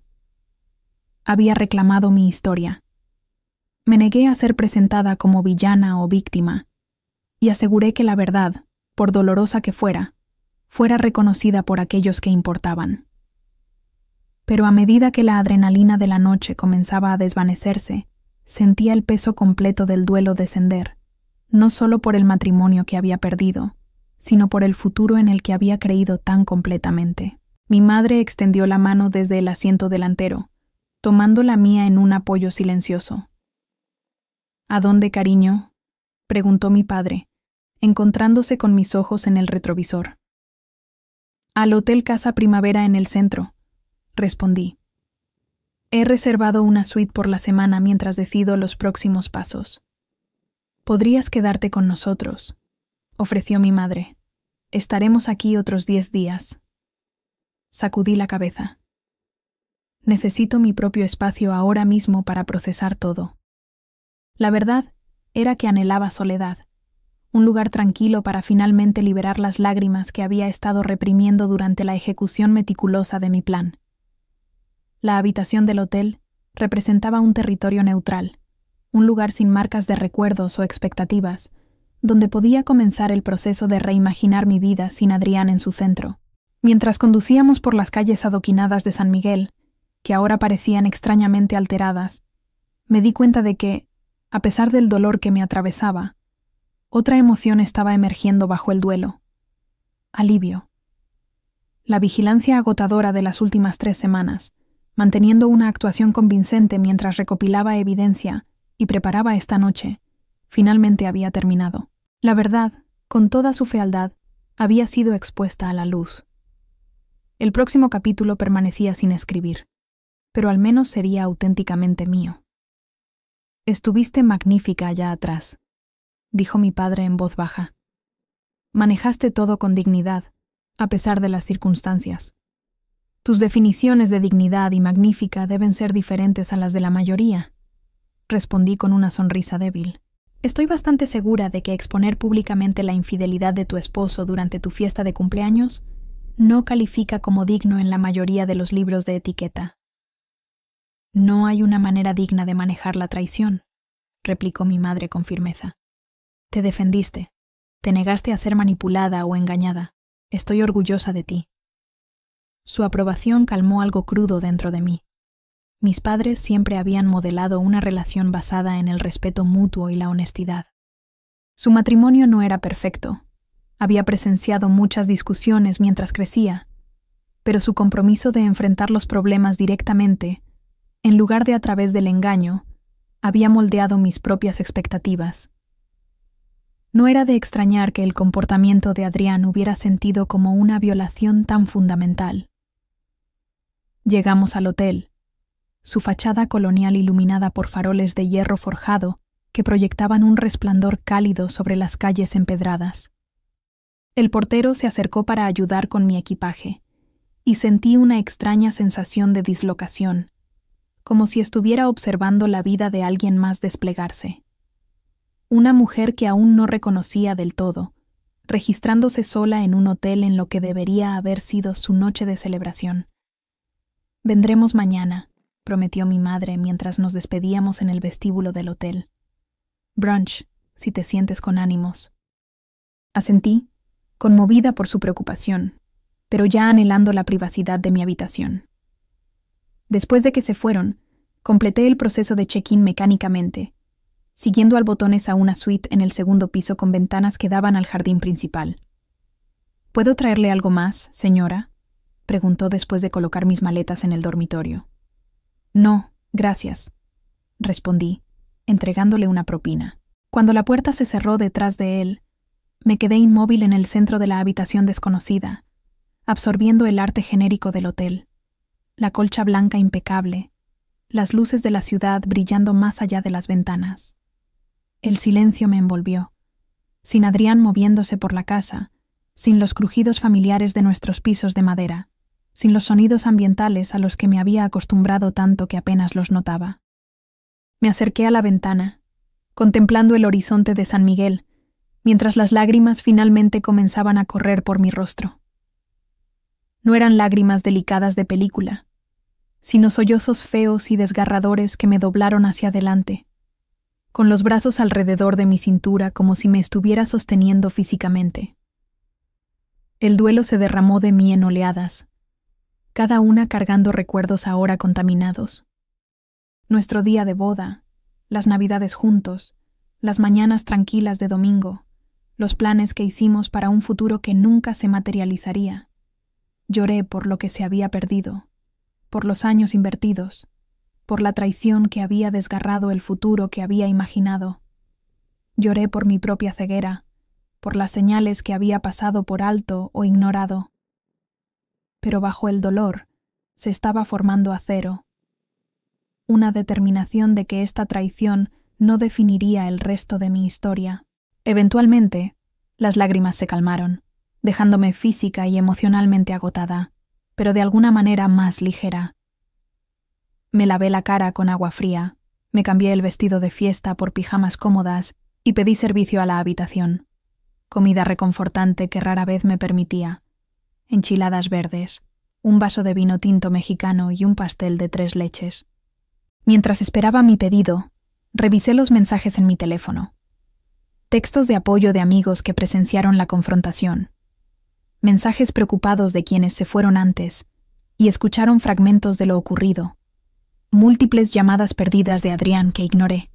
Había reclamado mi historia. Me negué a ser presentada como villana o víctima, y aseguré que la verdad, por dolorosa que fuera reconocida por aquellos que importaban. Pero a medida que la adrenalina de la noche comenzaba a desvanecerse, sentía el peso completo del duelo descender, no solo por el matrimonio que había perdido, sino por el futuro en el que había creído tan completamente. Mi madre extendió la mano desde el asiento delantero, tomando la mía en un apoyo silencioso. ¿A dónde, cariño?, preguntó mi padre, encontrándose con mis ojos en el retrovisor. Al Hotel Casa Primavera en el centro, respondí. He reservado una suite por la semana mientras decido los próximos pasos. Podrías quedarte con nosotros, ofreció mi madre. Estaremos aquí otros 10 días. Sacudí la cabeza. Necesito mi propio espacio ahora mismo para procesar todo. La verdad era que anhelaba soledad, un lugar tranquilo para finalmente liberar las lágrimas que había estado reprimiendo durante la ejecución meticulosa de mi plan. La habitación del hotel representaba un territorio neutral, un lugar sin marcas de recuerdos o expectativas, donde podía comenzar el proceso de reimaginar mi vida sin Adrián en su centro. Mientras conducíamos por las calles adoquinadas de San Miguel, que ahora parecían extrañamente alteradas, me di cuenta de que, a pesar del dolor que me atravesaba, otra emoción estaba emergiendo bajo el duelo. Alivio. La vigilancia agotadora de las últimas 3 semanas, manteniendo una actuación convincente mientras recopilaba evidencia y preparaba esta noche, finalmente había terminado. La verdad, con toda su fealdad, había sido expuesta a la luz. El próximo capítulo permanecía sin escribir, pero al menos sería auténticamente mío. Estuviste magnífica allá atrás, dijo mi padre en voz baja. Manejaste todo con dignidad, a pesar de las circunstancias. Tus definiciones de dignidad y magnífica deben ser diferentes a las de la mayoría, respondí con una sonrisa débil. Estoy bastante segura de que exponer públicamente la infidelidad de tu esposo durante tu fiesta de cumpleaños no califica como digno en la mayoría de los libros de etiqueta. No hay una manera digna de manejar la traición, replicó mi madre con firmeza. Te defendiste, te negaste a ser manipulada o engañada. Estoy orgullosa de ti. Su aprobación calmó algo crudo dentro de mí. Mis padres siempre habían modelado una relación basada en el respeto mutuo y la honestidad. Su matrimonio no era perfecto. Había presenciado muchas discusiones mientras crecía, pero su compromiso de enfrentar los problemas directamente, en lugar de a través del engaño, había moldeado mis propias expectativas. No era de extrañar que el comportamiento de Adrián hubiera sentido como una violación tan fundamental. Llegamos al hotel, su fachada colonial iluminada por faroles de hierro forjado que proyectaban un resplandor cálido sobre las calles empedradas. El portero se acercó para ayudar con mi equipaje, y sentí una extraña sensación de dislocación, como si estuviera observando la vida de alguien más desplegarse. Una mujer que aún no reconocía del todo, registrándose sola en un hotel en lo que debería haber sido su noche de celebración. «Vendremos mañana», prometió mi madre mientras nos despedíamos en el vestíbulo del hotel. «Brunch, si te sientes con ánimos». Asentí, conmovida por su preocupación, pero ya anhelando la privacidad de mi habitación. Después de que se fueron, completé el proceso de check-in mecánicamente, siguiendo al botones a una suite en el segundo piso con ventanas que daban al jardín principal. «¿Puedo traerle algo más, señora?», preguntó después de colocar mis maletas en el dormitorio. «No, gracias», respondí, entregándole una propina. Cuando la puerta se cerró detrás de él, me quedé inmóvil en el centro de la habitación desconocida, absorbiendo el arte genérico del hotel, la colcha blanca impecable, las luces de la ciudad brillando más allá de las ventanas. El silencio me envolvió, sin Adrián moviéndose por la casa, sin los crujidos familiares de nuestros pisos de madera, sin los sonidos ambientales a los que me había acostumbrado tanto que apenas los notaba. Me acerqué a la ventana, contemplando el horizonte de San Miguel, mientras las lágrimas finalmente comenzaban a correr por mi rostro. No eran lágrimas delicadas de película, sino sollozos feos y desgarradores que me doblaron hacia adelante, con los brazos alrededor de mi cintura como si me estuviera sosteniendo físicamente. El duelo se derramó de mí en oleadas, cada una cargando recuerdos ahora contaminados. Nuestro día de boda, las navidades juntos, las mañanas tranquilas de domingo, los planes que hicimos para un futuro que nunca se materializaría. Lloré por lo que se había perdido, por los años invertidos, por la traición que había desgarrado el futuro que había imaginado. Lloré por mi propia ceguera, por las señales que había pasado por alto o ignorado. Pero bajo el dolor se estaba formando acero, una determinación de que esta traición no definiría el resto de mi historia. Eventualmente, las lágrimas se calmaron, dejándome física y emocionalmente agotada, pero de alguna manera más ligera. Me lavé la cara con agua fría, me cambié el vestido de fiesta por pijamas cómodas y pedí servicio a la habitación. Comida reconfortante que rara vez me permitía. Enchiladas verdes, un vaso de vino tinto mexicano y un pastel de 3 leches. Mientras esperaba mi pedido, revisé los mensajes en mi teléfono. Textos de apoyo de amigos que presenciaron la confrontación. Mensajes preocupados de quienes se fueron antes y escucharon fragmentos de lo ocurrido. Múltiples llamadas perdidas de Adrián que ignoré.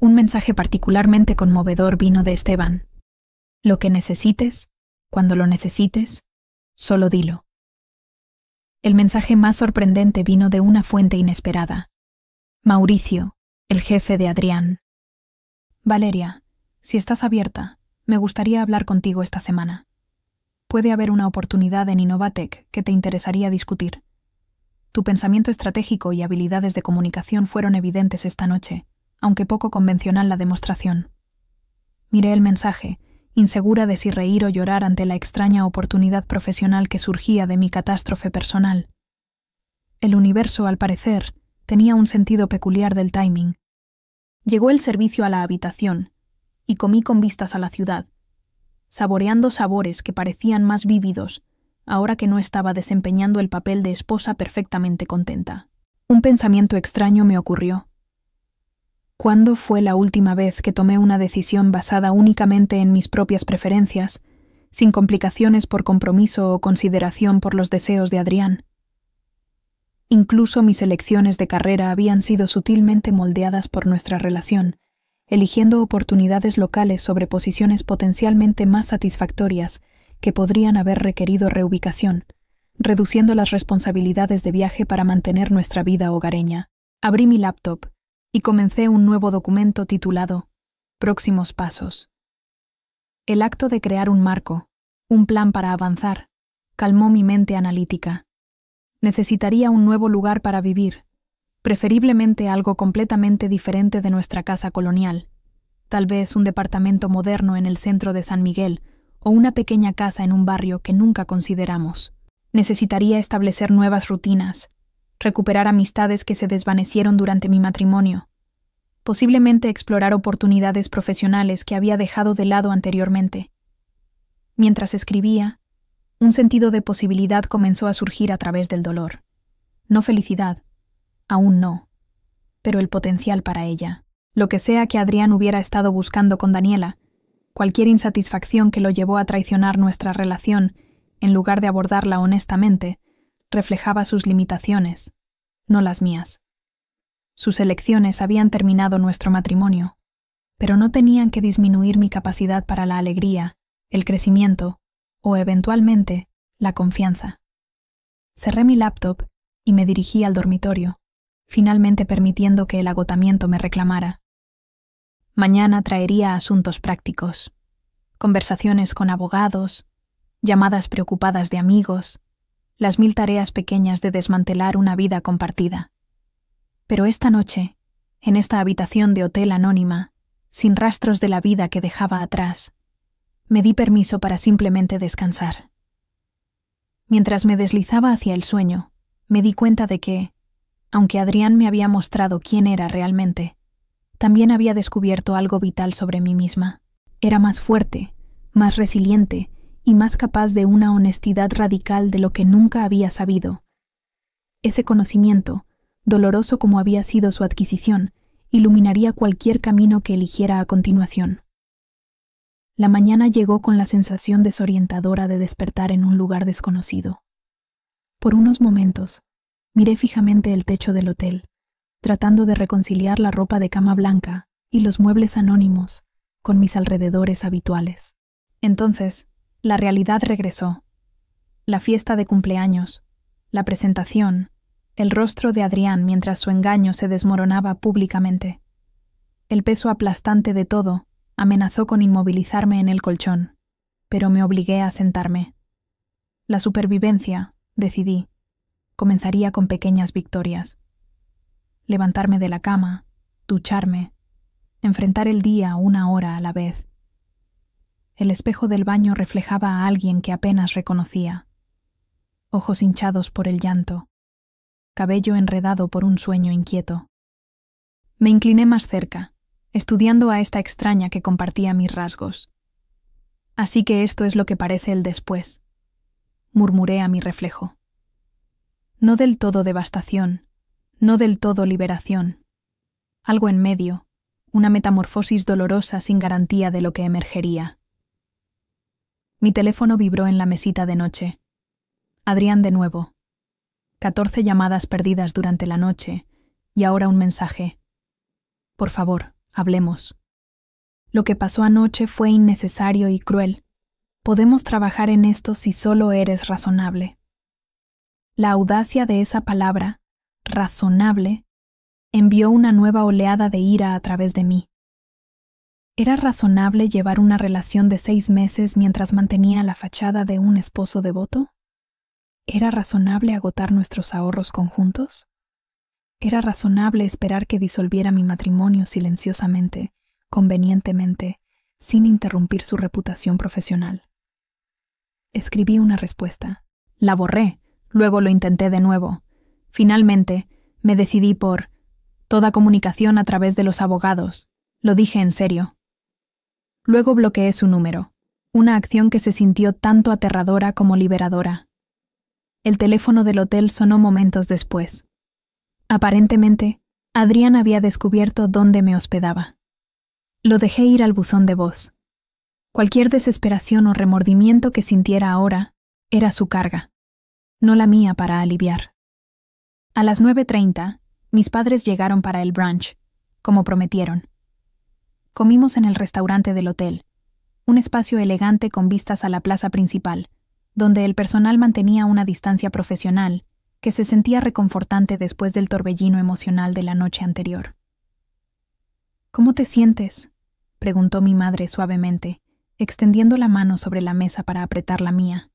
Un mensaje particularmente conmovedor vino de Esteban. Lo que necesites, cuando lo necesites, solo dilo. El mensaje más sorprendente vino de una fuente inesperada. Mauricio, el jefe de Adrián. Valeria, si estás abierta, me gustaría hablar contigo esta semana. Puede haber una oportunidad en Innovatec que te interesaría discutir. Tu pensamiento estratégico y habilidades de comunicación fueron evidentes esta noche, aunque poco convencional la demostración. Miré el mensaje, insegura de si reír o llorar ante la extraña oportunidad profesional que surgía de mi catástrofe personal. El universo, al parecer, tenía un sentido peculiar del timing. Llegó el servicio a la habitación y comí con vistas a la ciudad, saboreando sabores que parecían más vívidos ahora que no estaba desempeñando el papel de esposa perfectamente contenta. Un pensamiento extraño me ocurrió. ¿Cuándo fue la última vez que tomé una decisión basada únicamente en mis propias preferencias, sin complicaciones por compromiso o consideración por los deseos de Adrián? Incluso mis elecciones de carrera habían sido sutilmente moldeadas por nuestra relación, eligiendo oportunidades locales sobre posiciones potencialmente más satisfactorias que podrían haber requerido reubicación, reduciendo las responsabilidades de viaje para mantener nuestra vida hogareña. Abrí mi laptop y comencé un nuevo documento titulado Próximos Pasos. El acto de crear un marco, un plan para avanzar, calmó mi mente analítica. Necesitaría un nuevo lugar para vivir, preferiblemente algo completamente diferente de nuestra casa colonial, tal vez un departamento moderno en el centro de San Miguel o una pequeña casa en un barrio que nunca consideramos. Necesitaría establecer nuevas rutinas, recuperar amistades que se desvanecieron durante mi matrimonio, posiblemente explorar oportunidades profesionales que había dejado de lado anteriormente. Mientras escribía, un sentido de posibilidad comenzó a surgir a través del dolor. No felicidad, aún no, pero el potencial para ella. Lo que sea que Adrián hubiera estado buscando con Daniela, cualquier insatisfacción que lo llevó a traicionar nuestra relación, en lugar de abordarla honestamente, reflejaba sus limitaciones, no las mías. Sus elecciones habían terminado nuestro matrimonio, pero no tenían que disminuir mi capacidad para la alegría, el crecimiento o, eventualmente, la confianza. Cerré mi laptop y me dirigí al dormitorio, finalmente permitiendo que el agotamiento me reclamara. Mañana traería asuntos prácticos, conversaciones con abogados, llamadas preocupadas de amigos, las 1000 tareas pequeñas de desmantelar una vida compartida. Pero esta noche, en esta habitación de hotel anónima, sin rastros de la vida que dejaba atrás, me di permiso para simplemente descansar. Mientras me deslizaba hacia el sueño, me di cuenta de que, aunque Adrián me había mostrado quién era realmente, también había descubierto algo vital sobre mí misma. Era más fuerte, más resiliente y más capaz de una honestidad radical de lo que nunca había sabido. Ese conocimiento, doloroso como había sido su adquisición, iluminaría cualquier camino que eligiera a continuación. La mañana llegó con la sensación desorientadora de despertar en un lugar desconocido. Por unos momentos, miré fijamente el techo del hotel, tratando de reconciliar la ropa de cama blanca y los muebles anónimos con mis alrededores habituales. Entonces, la realidad regresó. La fiesta de cumpleaños, la presentación, el rostro de Adrián mientras su engaño se desmoronaba públicamente. El peso aplastante de todo amenazó con inmovilizarme en el colchón, pero me obligué a sentarme. La supervivencia, decidí, comenzaría con pequeñas victorias. Levantarme de la cama, ducharme, enfrentar el día 1 hora a la vez. El espejo del baño reflejaba a alguien que apenas reconocía. Ojos hinchados por el llanto, cabello enredado por un sueño inquieto. Me incliné más cerca, estudiando a esta extraña que compartía mis rasgos. Así que esto es lo que parece el después, murmuré a mi reflejo. No del todo devastación, no del todo liberación. Algo en medio, una metamorfosis dolorosa sin garantía de lo que emergería. Mi teléfono vibró en la mesita de noche. Adrián de nuevo. 14 llamadas perdidas durante la noche, y ahora un mensaje. Por favor, hablemos. Lo que pasó anoche fue innecesario y cruel. Podemos trabajar en esto si solo eres razonable. La audacia de esa palabra, razonable, envió una nueva oleada de ira a través de mí. ¿Era razonable llevar una relación de 6 meses mientras mantenía la fachada de un esposo devoto? ¿Era razonable agotar nuestros ahorros conjuntos? ¿Era razonable esperar que disolviera mi matrimonio silenciosamente, convenientemente, sin interrumpir su reputación profesional? Escribí una respuesta. La borré, luego lo intenté de nuevo. Finalmente, me decidí por toda comunicación a través de los abogados. Lo dije en serio. Luego bloqueé su número, una acción que se sintió tanto aterradora como liberadora. El teléfono del hotel sonó momentos después. Aparentemente, Adrián había descubierto dónde me hospedaba. Lo dejé ir al buzón de voz. Cualquier desesperación o remordimiento que sintiera ahora era su carga, no la mía para aliviar. A las 9:30, mis padres llegaron para el brunch, como prometieron. Comimos en el restaurante del hotel, un espacio elegante con vistas a la plaza principal, donde el personal mantenía una distancia profesional que se sentía reconfortante después del torbellino emocional de la noche anterior. ¿Cómo te sientes?, preguntó mi madre suavemente, extendiendo la mano sobre la mesa para apretar la mía.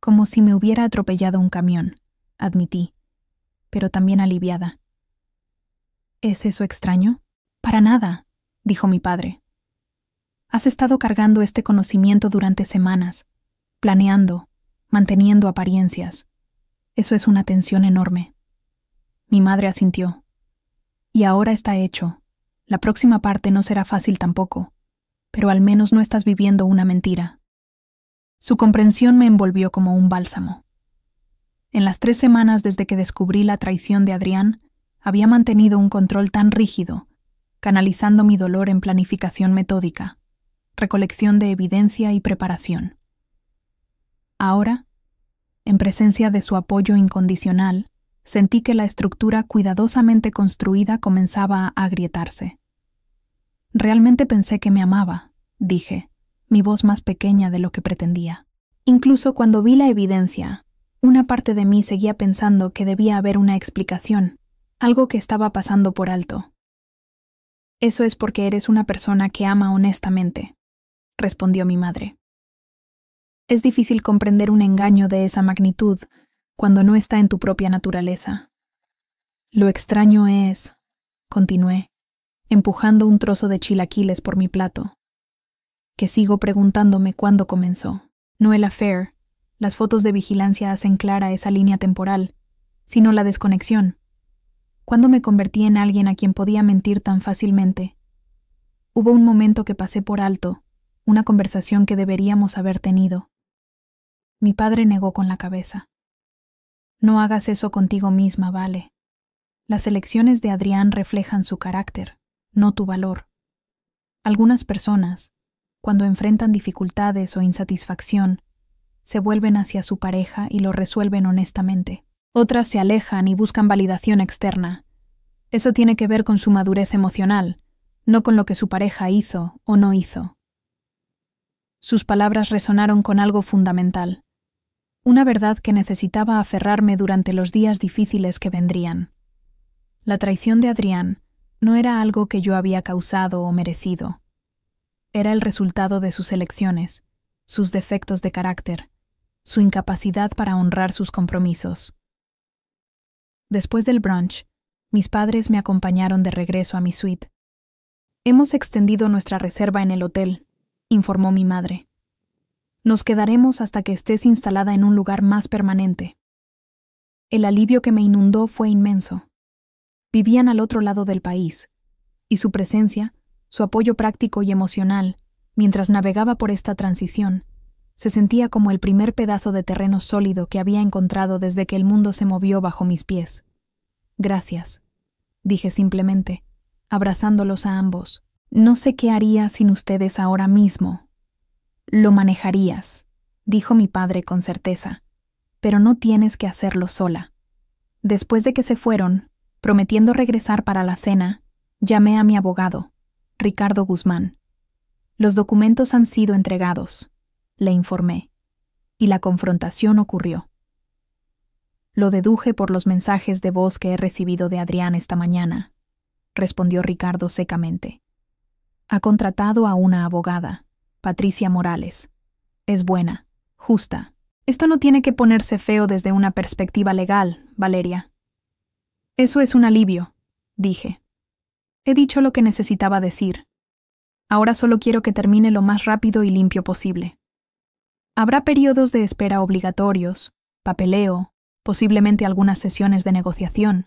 Como si me hubiera atropellado un camión, admití, pero también aliviada. ¿Es eso extraño? Para nada, dijo mi padre. Has estado cargando este conocimiento durante semanas, planeando, manteniendo apariencias. Eso es una tensión enorme. Mi madre asintió. Y ahora está hecho. La próxima parte no será fácil tampoco, pero al menos no estás viviendo una mentira. Su comprensión me envolvió como un bálsamo. En las 3 semanas desde que descubrí la traición de Adrián, había mantenido un control tan rígido, canalizando mi dolor en planificación metódica, recolección de evidencia y preparación. Ahora, en presencia de su apoyo incondicional, sentí que la estructura cuidadosamente construida comenzaba a agrietarse. Realmente pensé que me amaba, dije, mi voz más pequeña de lo que pretendía. Incluso cuando vi la evidencia, una parte de mí seguía pensando que debía haber una explicación, algo que estaba pasando por alto. Eso es porque eres una persona que ama honestamente, respondió mi madre. Es difícil comprender un engaño de esa magnitud cuando no está en tu propia naturaleza. Lo extraño es, continué, empujando un trozo de chilaquiles por mi plato, que sigo preguntándome cuándo comenzó. No el affair, las fotos de vigilancia hacen clara esa línea temporal, sino la desconexión. ¿Cuándo me convertí en alguien a quien podía mentir tan fácilmente? Hubo un momento que pasé por alto, una conversación que deberíamos haber tenido. Mi padre negó con la cabeza. No hagas eso contigo misma, Vale. Las elecciones de Adrián reflejan su carácter, no tu valor. Algunas personas, cuando enfrentan dificultades o insatisfacción, se vuelven hacia su pareja y lo resuelven honestamente. Otras se alejan y buscan validación externa. Eso tiene que ver con su madurez emocional, no con lo que su pareja hizo o no hizo. Sus palabras resonaron con algo fundamental, una verdad que necesitaba aferrarme durante los días difíciles que vendrían. La traición de Adrián no era algo que yo había causado o merecido. Era el resultado de sus elecciones, sus defectos de carácter, su incapacidad para honrar sus compromisos. Después del brunch, mis padres me acompañaron de regreso a mi suite. Hemos extendido nuestra reserva en el hotel, informó mi madre. Nos quedaremos hasta que estés instalada en un lugar más permanente. El alivio que me inundó fue inmenso. Vivían al otro lado del país, y su presencia, su apoyo práctico y emocional, mientras navegaba por esta transición, se sentía como el primer pedazo de terreno sólido que había encontrado desde que el mundo se movió bajo mis pies. Gracias, dije simplemente, abrazándolos a ambos. No sé qué haría sin ustedes ahora mismo. Lo manejarías, dijo mi padre con certeza, pero no tienes que hacerlo sola. Después de que se fueron, prometiendo regresar para la cena, llamé a mi abogado, Ricardo Guzmán. Los documentos han sido entregados, le informé, y la confrontación ocurrió. Lo deduje por los mensajes de voz que he recibido de Adrián esta mañana, respondió Ricardo secamente. Ha contratado a una abogada, Patricia Morales. Es buena, justa. Esto no tiene que ponerse feo desde una perspectiva legal, Valeria. Eso es un alivio, dije. He dicho lo que necesitaba decir. Ahora solo quiero que termine lo más rápido y limpio posible. Habrá periodos de espera obligatorios, papeleo, posiblemente algunas sesiones de negociación,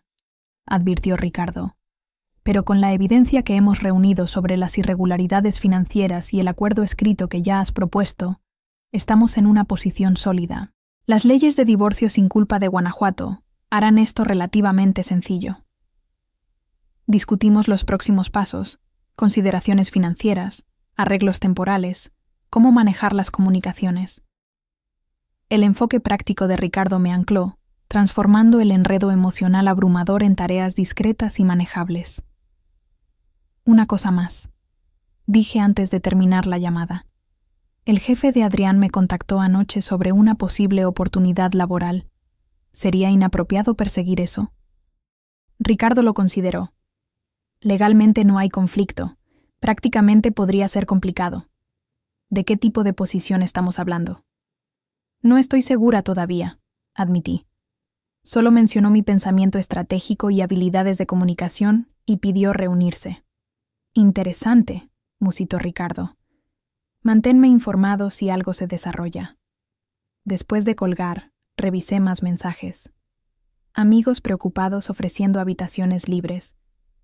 advirtió Ricardo. Pero con la evidencia que hemos reunido sobre las irregularidades financieras y el acuerdo escrito que ya has propuesto, estamos en una posición sólida. Las leyes de divorcio sin culpa de Guanajuato harán esto relativamente sencillo. Discutimos los próximos pasos, consideraciones financieras, arreglos temporales, cómo manejar las comunicaciones. El enfoque práctico de Ricardo me ancló, transformando el enredo emocional abrumador en tareas discretas y manejables. Una cosa más, dije antes de terminar la llamada. El jefe de Adrián me contactó anoche sobre una posible oportunidad laboral. ¿Sería inapropiado perseguir eso? Ricardo lo consideró. Legalmente no hay conflicto. Prácticamente podría ser complicado. ¿De qué tipo de posición estamos hablando? No estoy segura todavía, admití. Solo mencionó mi pensamiento estratégico y habilidades de comunicación y pidió reunirse. Interesante, musitó Ricardo. Manténme informado si algo se desarrolla. Después de colgar, revisé más mensajes. amigos preocupados ofreciendo habitaciones libres,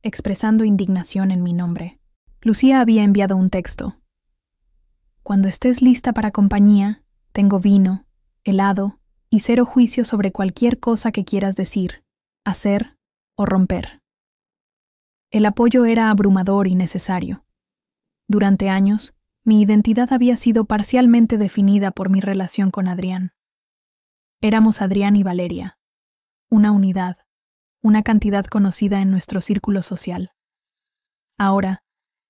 expresando indignación en mi nombre. Lucía había enviado un texto. Cuando estés lista para compañía, tengo vino, helado y 0 juicio sobre cualquier cosa que quieras decir, hacer o romper. El apoyo era abrumador y necesario. Durante años, mi identidad había sido parcialmente definida por mi relación con Adrián. Éramos Adrián y Valeria, una unidad, una cantidad conocida en nuestro círculo social. Ahora,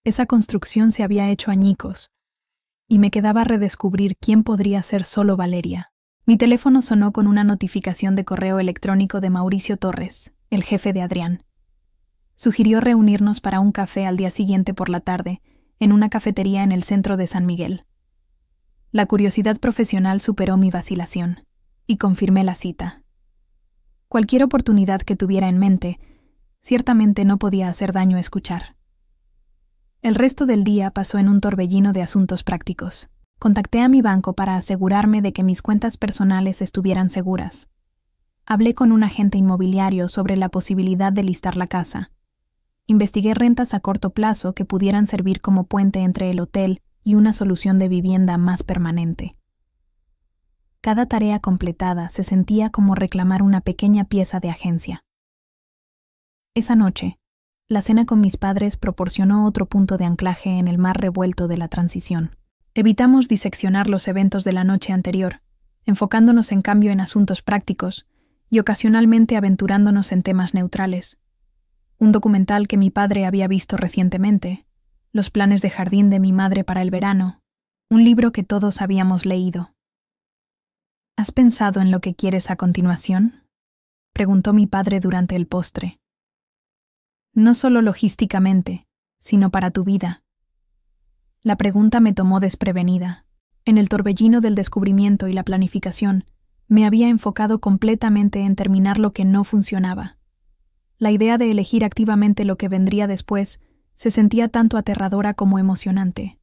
esa construcción se había hecho añicos, y me quedaba redescubrir quién podría ser solo Valeria. Mi teléfono sonó con una notificación de correo electrónico de Mauricio Torres, el jefe de Adrián. Sugirió reunirnos para un café al día siguiente por la tarde, en una cafetería en el centro de San Miguel. La curiosidad profesional superó mi vacilación, y confirmé la cita. Cualquier oportunidad que tuviera en mente, ciertamente no podía hacer daño escuchar. El resto del día pasó en un torbellino de asuntos prácticos. Contacté a mi banco para asegurarme de que mis cuentas personales estuvieran seguras. Hablé con un agente inmobiliario sobre la posibilidad de listar la casa. Investigué rentas a corto plazo que pudieran servir como puente entre el hotel y una solución de vivienda más permanente. Cada tarea completada se sentía como reclamar una pequeña pieza de agencia. Esa noche, la cena con mis padres proporcionó otro punto de anclaje en el mar revuelto de la transición. Evitamos diseccionar los eventos de la noche anterior, enfocándonos en cambio en asuntos prácticos y ocasionalmente aventurándonos en temas neutrales. Un documental que mi padre había visto recientemente, los planes de jardín de mi madre para el verano, un libro que todos habíamos leído. ¿Has pensado en lo que quieres a continuación?, preguntó mi padre durante el postre. No solo logísticamente, sino para tu vida. La pregunta me tomó desprevenida. En el torbellino del descubrimiento y la planificación, me había enfocado completamente en terminar lo que no funcionaba. La idea de elegir activamente lo que vendría después se sentía tanto aterradora como emocionante.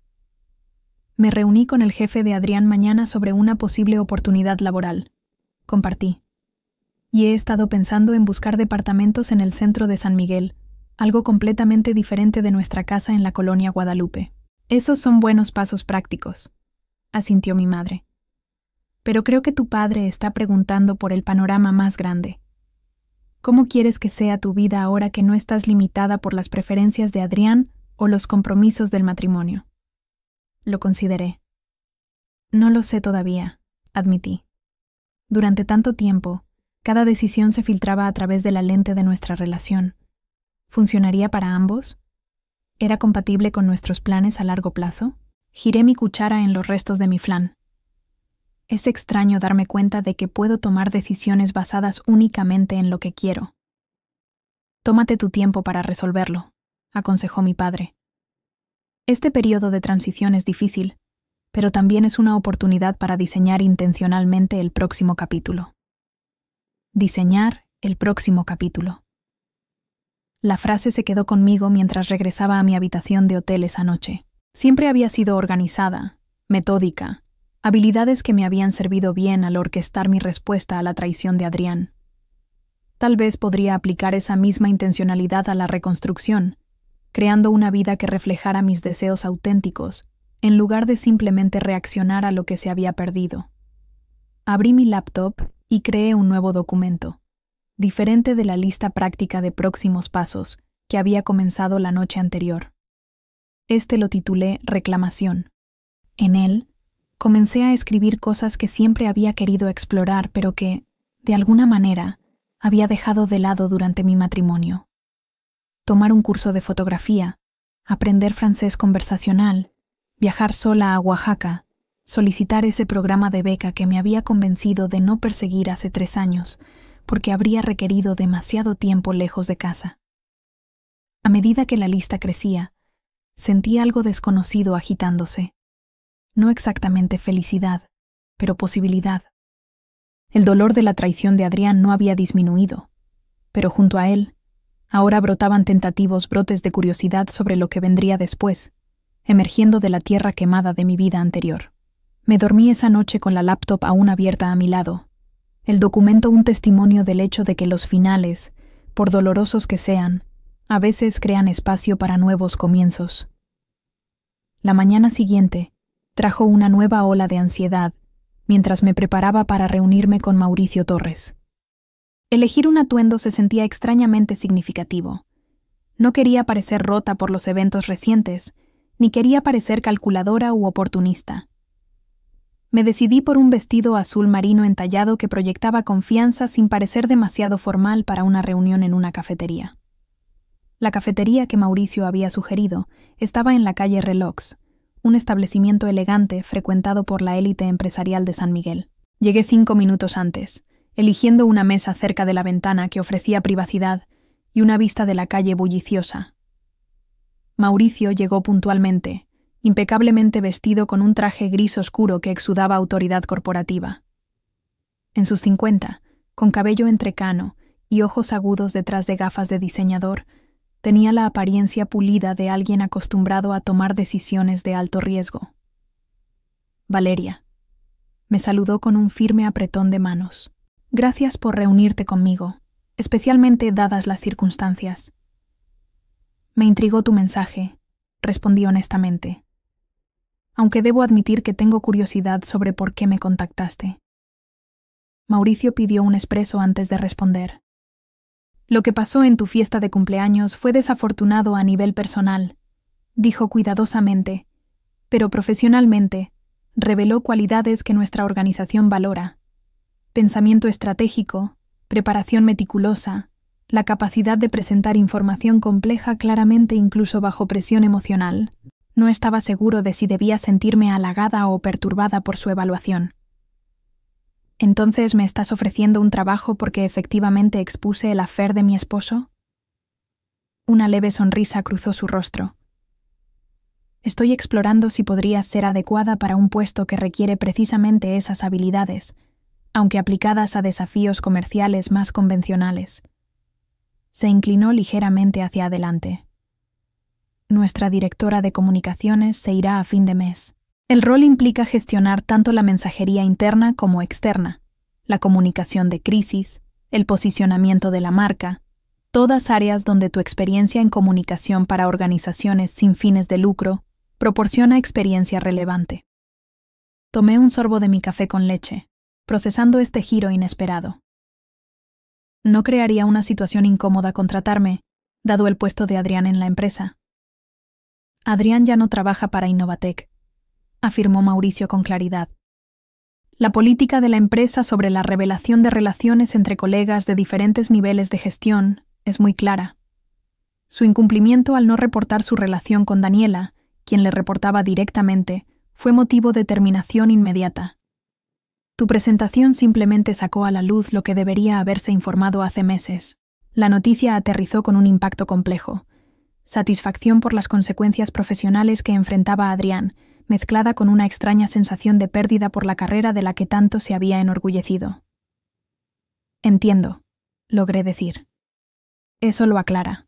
Me reuní con el jefe de Adrián mañana sobre una posible oportunidad laboral. Compartí. Y he estado pensando en buscar departamentos en el centro de San Miguel, algo completamente diferente de nuestra casa en la colonia Guadalupe. Esos son buenos pasos prácticos, asintió mi madre. Pero creo que tu padre está preguntando por el panorama más grande. ¿Cómo quieres que sea tu vida ahora que no estás limitada por las preferencias de Adrián o los compromisos del matrimonio? Lo consideré. No lo sé todavía, admití. Durante tanto tiempo, cada decisión se filtraba a través de la lente de nuestra relación. ¿Funcionaría para ambos? ¿Era compatible con nuestros planes a largo plazo? Giré mi cuchara en los restos de mi flan. Es extraño darme cuenta de que puedo tomar decisiones basadas únicamente en lo que quiero. Tómate tu tiempo para resolverlo, aconsejó mi padre. Este periodo de transición es difícil, pero también es una oportunidad para diseñar intencionalmente el próximo capítulo. Diseñar el próximo capítulo. La frase se quedó conmigo mientras regresaba a mi habitación de hotel esa noche. Siempre había sido organizada, metódica, habilidades que me habían servido bien al orquestar mi respuesta a la traición de Adrián. Tal vez podría aplicar esa misma intencionalidad a la reconstrucción, creando una vida que reflejara mis deseos auténticos, en lugar de simplemente reaccionar a lo que se había perdido. Abrí mi laptop y creé un nuevo documento, diferente de la lista práctica de próximos pasos que había comenzado la noche anterior. Este lo titulé Reclamación. En él, comencé a escribir cosas que siempre había querido explorar, pero que, de alguna manera, había dejado de lado durante mi matrimonio. Tomar un curso de fotografía, aprender francés conversacional, viajar sola a Oaxaca, solicitar ese programa de beca que me había convencido de no perseguir hace 3 años, porque habría requerido demasiado tiempo lejos de casa. A medida que la lista crecía, sentí algo desconocido agitándose. No exactamente felicidad, pero posibilidad. El dolor de la traición de Adrián no había disminuido, pero junto a él, ahora brotaban tentativos brotes de curiosidad sobre lo que vendría después, emergiendo de la tierra quemada de mi vida anterior. Me dormí esa noche con la laptop aún abierta a mi lado, el documento un testimonio del hecho de que los finales, por dolorosos que sean, a veces crean espacio para nuevos comienzos. La mañana siguiente trajo una nueva ola de ansiedad mientras me preparaba para reunirme con Mauricio Torres. Elegir un atuendo se sentía extrañamente significativo. No quería parecer rota por los eventos recientes, ni quería parecer calculadora u oportunista. Me decidí por un vestido azul marino entallado que proyectaba confianza sin parecer demasiado formal para una reunión en una cafetería. La cafetería que Mauricio había sugerido estaba en la calle Relox, un establecimiento elegante frecuentado por la élite empresarial de San Miguel. Llegué 5 minutos antes, eligiendo una mesa cerca de la ventana que ofrecía privacidad y una vista de la calle bulliciosa. Mauricio llegó puntualmente, impecablemente vestido con un traje gris oscuro que exudaba autoridad corporativa. En sus 50, con cabello entrecano y ojos agudos detrás de gafas de diseñador, tenía la apariencia pulida de alguien acostumbrado a tomar decisiones de alto riesgo. Valeria. Me saludó con un firme apretón de manos. Gracias por reunirte conmigo, especialmente dadas las circunstancias. Me intrigó tu mensaje, respondí honestamente. Aunque debo admitir que tengo curiosidad sobre por qué me contactaste. Mauricio pidió un expreso antes de responder. Lo que pasó en tu fiesta de cumpleaños fue desafortunado a nivel personal, dijo cuidadosamente, pero profesionalmente reveló cualidades que nuestra organización valora: pensamiento estratégico, preparación meticulosa, la capacidad de presentar información compleja claramente incluso bajo presión emocional. No estaba seguro de si debía sentirme halagada o perturbada por su evaluación. ¿Entonces me estás ofreciendo un trabajo porque efectivamente expuse el affair de mi esposo? Una leve sonrisa cruzó su rostro. Estoy explorando si podrías ser adecuada para un puesto que requiere precisamente esas habilidades, aunque aplicadas a desafíos comerciales más convencionales. Se inclinó ligeramente hacia adelante. Nuestra directora de comunicaciones se irá a fin de mes. El rol implica gestionar tanto la mensajería interna como externa, la comunicación de crisis, el posicionamiento de la marca, todas áreas donde tu experiencia en comunicación para organizaciones sin fines de lucro proporciona experiencia relevante. Tomé un sorbo de mi café con leche, procesando este giro inesperado. No crearía una situación incómoda contratarme, dado el puesto de Adrián en la empresa. Adrián ya no trabaja para Innovatec, afirmó Mauricio con claridad. La política de la empresa sobre la revelación de relaciones entre colegas de diferentes niveles de gestión es muy clara. Su incumplimiento al no reportar su relación con Daniela, quien le reportaba directamente, fue motivo de terminación inmediata. Tu presentación simplemente sacó a la luz lo que debería haberse informado hace meses. La noticia aterrizó con un impacto complejo. Satisfacción por las consecuencias profesionales que enfrentaba Adrián, mezclada con una extraña sensación de pérdida por la carrera de la que tanto se había enorgullecido. Entiendo, logré decir. Eso lo aclara.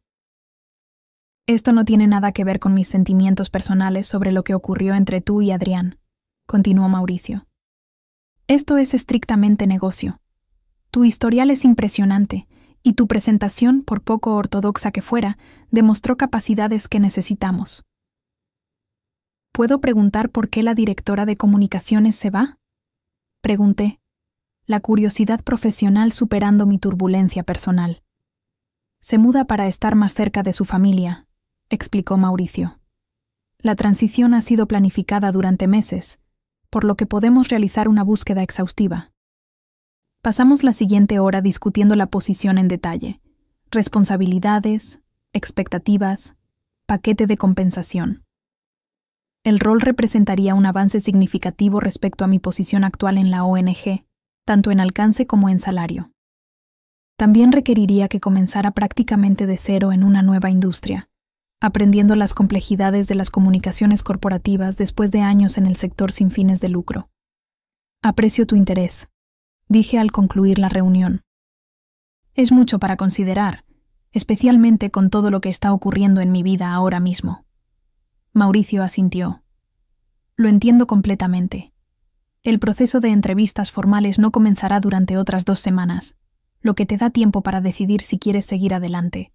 Esto no tiene nada que ver con mis sentimientos personales sobre lo que ocurrió entre tú y Adrián, continuó Mauricio. Esto es estrictamente negocio. Tu historial es impresionante, y tu presentación, por poco ortodoxa que fuera, demostró capacidades que necesitamos. ¿Puedo preguntar por qué la directora de comunicaciones se va? Pregunté, la curiosidad profesional superando mi turbulencia personal. Se muda para estar más cerca de su familia, explicó Mauricio. La transición ha sido planificada durante meses, por lo que podemos realizar una búsqueda exhaustiva. Pasamos la siguiente hora discutiendo la posición en detalle, responsabilidades, expectativas, paquete de compensación. El rol representaría un avance significativo respecto a mi posición actual en la ONG, tanto en alcance como en salario. También requeriría que comenzara prácticamente de cero en una nueva industria, aprendiendo las complejidades de las comunicaciones corporativas después de años en el sector sin fines de lucro. Aprecio tu interés, dije al concluir la reunión. Es mucho para considerar, especialmente con todo lo que está ocurriendo en mi vida ahora mismo. Mauricio asintió. Lo entiendo completamente. El proceso de entrevistas formales no comenzará durante otras 2 semanas, lo que te da tiempo para decidir si quieres seguir adelante.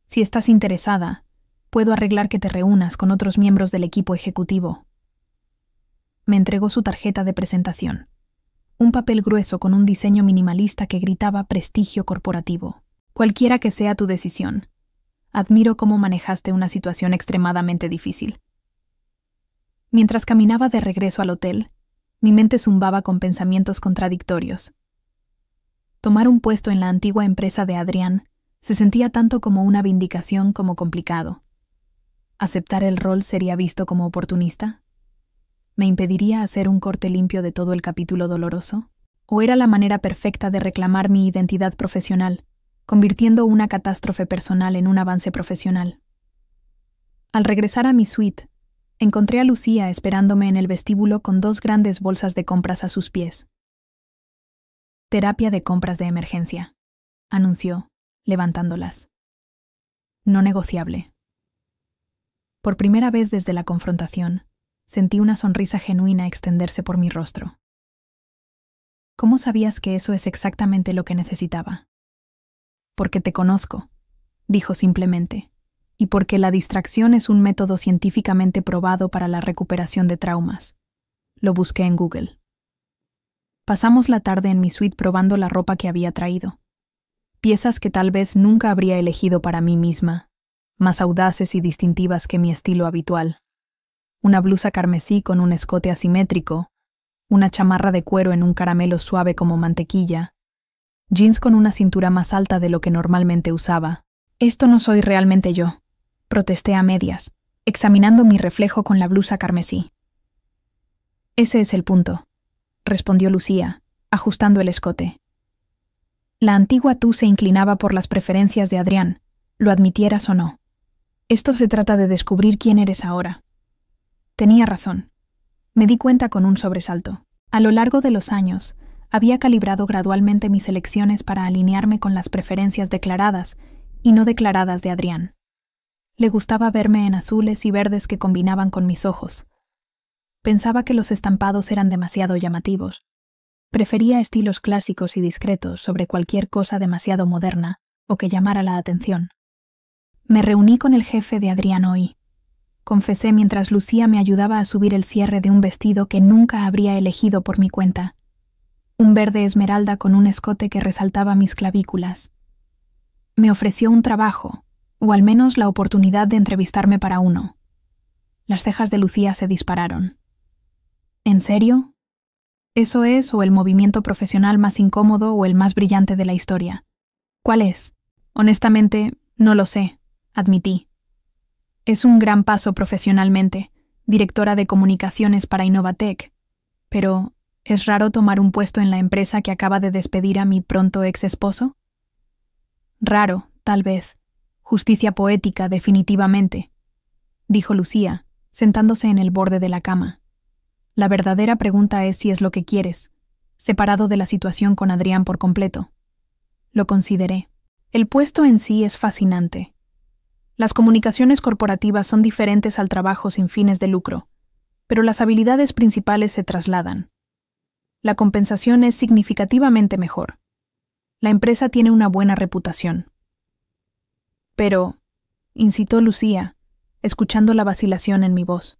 Si estás interesada, puedo arreglar que te reúnas con otros miembros del equipo ejecutivo. Me entregó su tarjeta de presentación, un papel grueso con un diseño minimalista que gritaba prestigio corporativo. Cualquiera que sea tu decisión, admiro cómo manejaste una situación extremadamente difícil. Mientras caminaba de regreso al hotel, mi mente zumbaba con pensamientos contradictorios. Tomar un puesto en la antigua empresa de Adrián se sentía tanto como una vindicación como complicado. ¿Aceptar el rol sería visto como oportunista? ¿Me impediría hacer un corte limpio de todo el capítulo doloroso? ¿O era la manera perfecta de reclamar mi identidad profesional, convirtiendo una catástrofe personal en un avance profesional? Al regresar a mi suite, encontré a Lucía esperándome en el vestíbulo con 2 grandes bolsas de compras a sus pies. Terapia de compras de emergencia, anunció, levantándolas. No negociable. Por primera vez desde la confrontación, sentí una sonrisa genuina extenderse por mi rostro. ¿Cómo sabías que eso es exactamente lo que necesitaba? Porque te conozco, dijo simplemente, y porque la distracción es un método científicamente probado para la recuperación de traumas. Lo busqué en Google. Pasamos la tarde en mi suite probando la ropa que había traído. Piezas que tal vez nunca habría elegido para mí misma, más audaces y distintivas que mi estilo habitual. Una blusa carmesí con un escote asimétrico, una chamarra de cuero en un caramelo suave como mantequilla, jeans con una cintura más alta de lo que normalmente usaba. Esto no soy realmente yo, protesté a medias, examinando mi reflejo con la blusa carmesí. Ese es el punto, respondió Lucía, ajustando el escote. La antigua tú se inclinaba por las preferencias de Adrián, lo admitieras o no. Esto se trata de descubrir quién eres ahora. Tenía razón. Me di cuenta con un sobresalto. A lo largo de los años, había calibrado gradualmente mis elecciones para alinearme con las preferencias declaradas y no declaradas de Adrián. Le gustaba verme en azules y verdes que combinaban con mis ojos. Pensaba que los estampados eran demasiado llamativos. Prefería estilos clásicos y discretos sobre cualquier cosa demasiado moderna o que llamara la atención. Me reuní con el jefe de Adrián hoy. Confesé mientras Lucía me ayudaba a subir el cierre de un vestido que nunca habría elegido por mi cuenta. Un verde esmeralda con un escote que resaltaba mis clavículas. Me ofreció un trabajo, o al menos la oportunidad de entrevistarme para uno. Las cejas de Lucía se dispararon. ¿En serio? ¿Eso es o el movimiento profesional más incómodo o el más brillante de la historia? ¿Cuál es? Honestamente, no lo sé, admití. Es un gran paso profesionalmente, directora de comunicaciones para Innovatec, pero ¿es raro tomar un puesto en la empresa que acaba de despedir a mi pronto ex esposo? Raro, tal vez. Justicia poética, definitivamente, dijo Lucía, sentándose en el borde de la cama. La verdadera pregunta es si es lo que quieres, separado de la situación con Adrián por completo. Lo consideré. El puesto en sí es fascinante. Las comunicaciones corporativas son diferentes al trabajo sin fines de lucro, pero las habilidades principales se trasladan. La compensación es significativamente mejor. La empresa tiene una buena reputación. Pero, incitó Lucía, escuchando la vacilación en mi voz.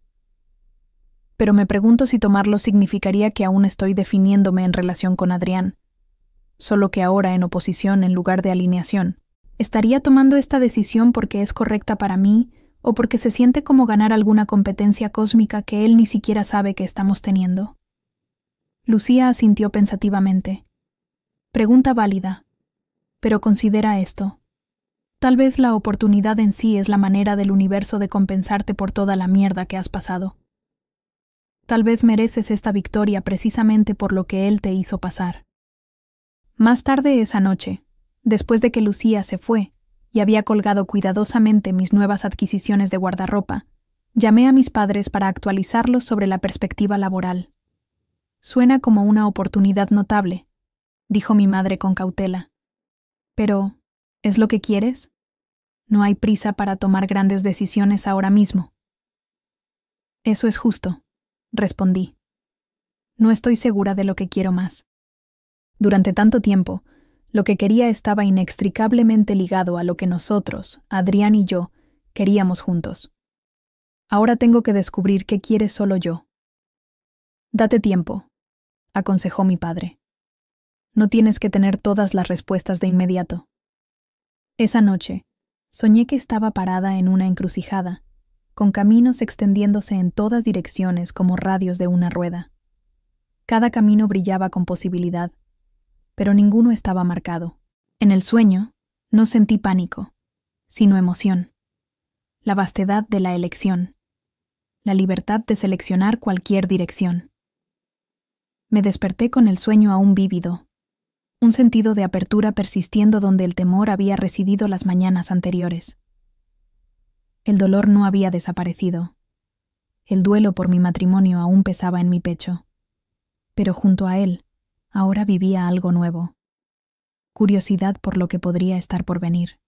Pero me pregunto si tomarlo significaría que aún estoy definiéndome en relación con Adrián, solo que ahora en oposición en lugar de alineación. ¿Estaría tomando esta decisión porque es correcta para mí o porque se siente como ganar alguna competencia cósmica que él ni siquiera sabe que estamos teniendo? Lucía asintió pensativamente. Pregunta válida, pero considera esto. Tal vez la oportunidad en sí es la manera del universo de compensarte por toda la mierda que has pasado. Tal vez mereces esta victoria precisamente por lo que él te hizo pasar. Más tarde esa noche, después de que Lucía se fue y había colgado cuidadosamente mis nuevas adquisiciones de guardarropa, llamé a mis padres para actualizarlos sobre la perspectiva laboral. Suena como una oportunidad notable, dijo mi madre con cautela. Pero, ¿es lo que quieres? No hay prisa para tomar grandes decisiones ahora mismo. Eso es justo, respondí. No estoy segura de lo que quiero más. Durante tanto tiempo, lo que quería estaba inextricablemente ligado a lo que nosotros, Adrián y yo, queríamos juntos. Ahora tengo que descubrir qué quiere solo yo. Date tiempo, aconsejó mi padre. No tienes que tener todas las respuestas de inmediato. Esa noche, soñé que estaba parada en una encrucijada, con caminos extendiéndose en todas direcciones como radios de una rueda. Cada camino brillaba con posibilidad, pero ninguno estaba marcado. En el sueño, no sentí pánico, sino emoción. La vastedad de la elección. La libertad de seleccionar cualquier dirección. Me desperté con el sueño aún vívido, un sentido de apertura persistiendo donde el temor había residido las mañanas anteriores. El dolor no había desaparecido. El duelo por mi matrimonio aún pesaba en mi pecho. Pero junto a él, ahora vivía algo nuevo. Curiosidad por lo que podría estar por venir.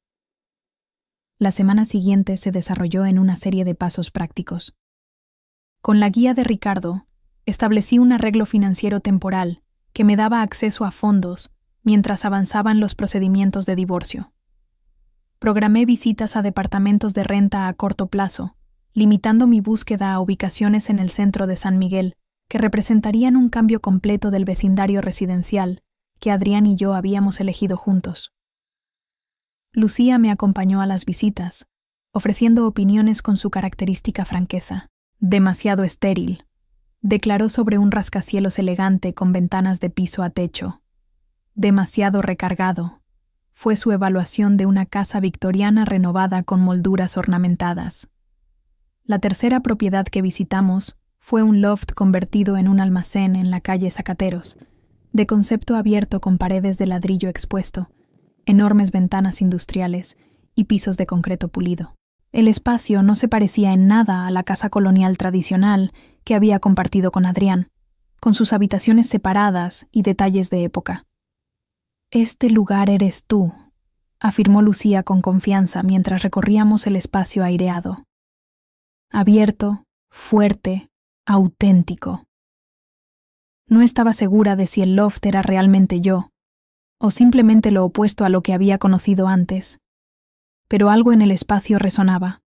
La semana siguiente se desarrolló en una serie de pasos prácticos. Con la guía de Ricardo, establecí un arreglo financiero temporal que me daba acceso a fondos mientras avanzaban los procedimientos de divorcio. Programé visitas a departamentos de renta a corto plazo, limitando mi búsqueda a ubicaciones en el centro de San Miguel, que representarían un cambio completo del vecindario residencial que Adrián y yo habíamos elegido juntos. Lucía me acompañó a las visitas, ofreciendo opiniones con su característica franqueza. Demasiado estéril, declaró sobre un rascacielos elegante con ventanas de piso a techo. Demasiado recargado, fue su evaluación de una casa victoriana renovada con molduras ornamentadas. La tercera propiedad que visitamos fue un loft convertido en un almacén en la calle Zacateros, de concepto abierto con paredes de ladrillo expuesto, enormes ventanas industriales y pisos de concreto pulido. El espacio no se parecía en nada a la casa colonial tradicional que había compartido con Adrián, con sus habitaciones separadas y detalles de época. «Este lugar eres tú», afirmó Lucía con confianza mientras recorríamos el espacio aireado. Abierto, fuerte, auténtico. No estaba segura de si el loft era realmente yo, o simplemente lo opuesto a lo que había conocido antes. Pero algo en el espacio resonaba.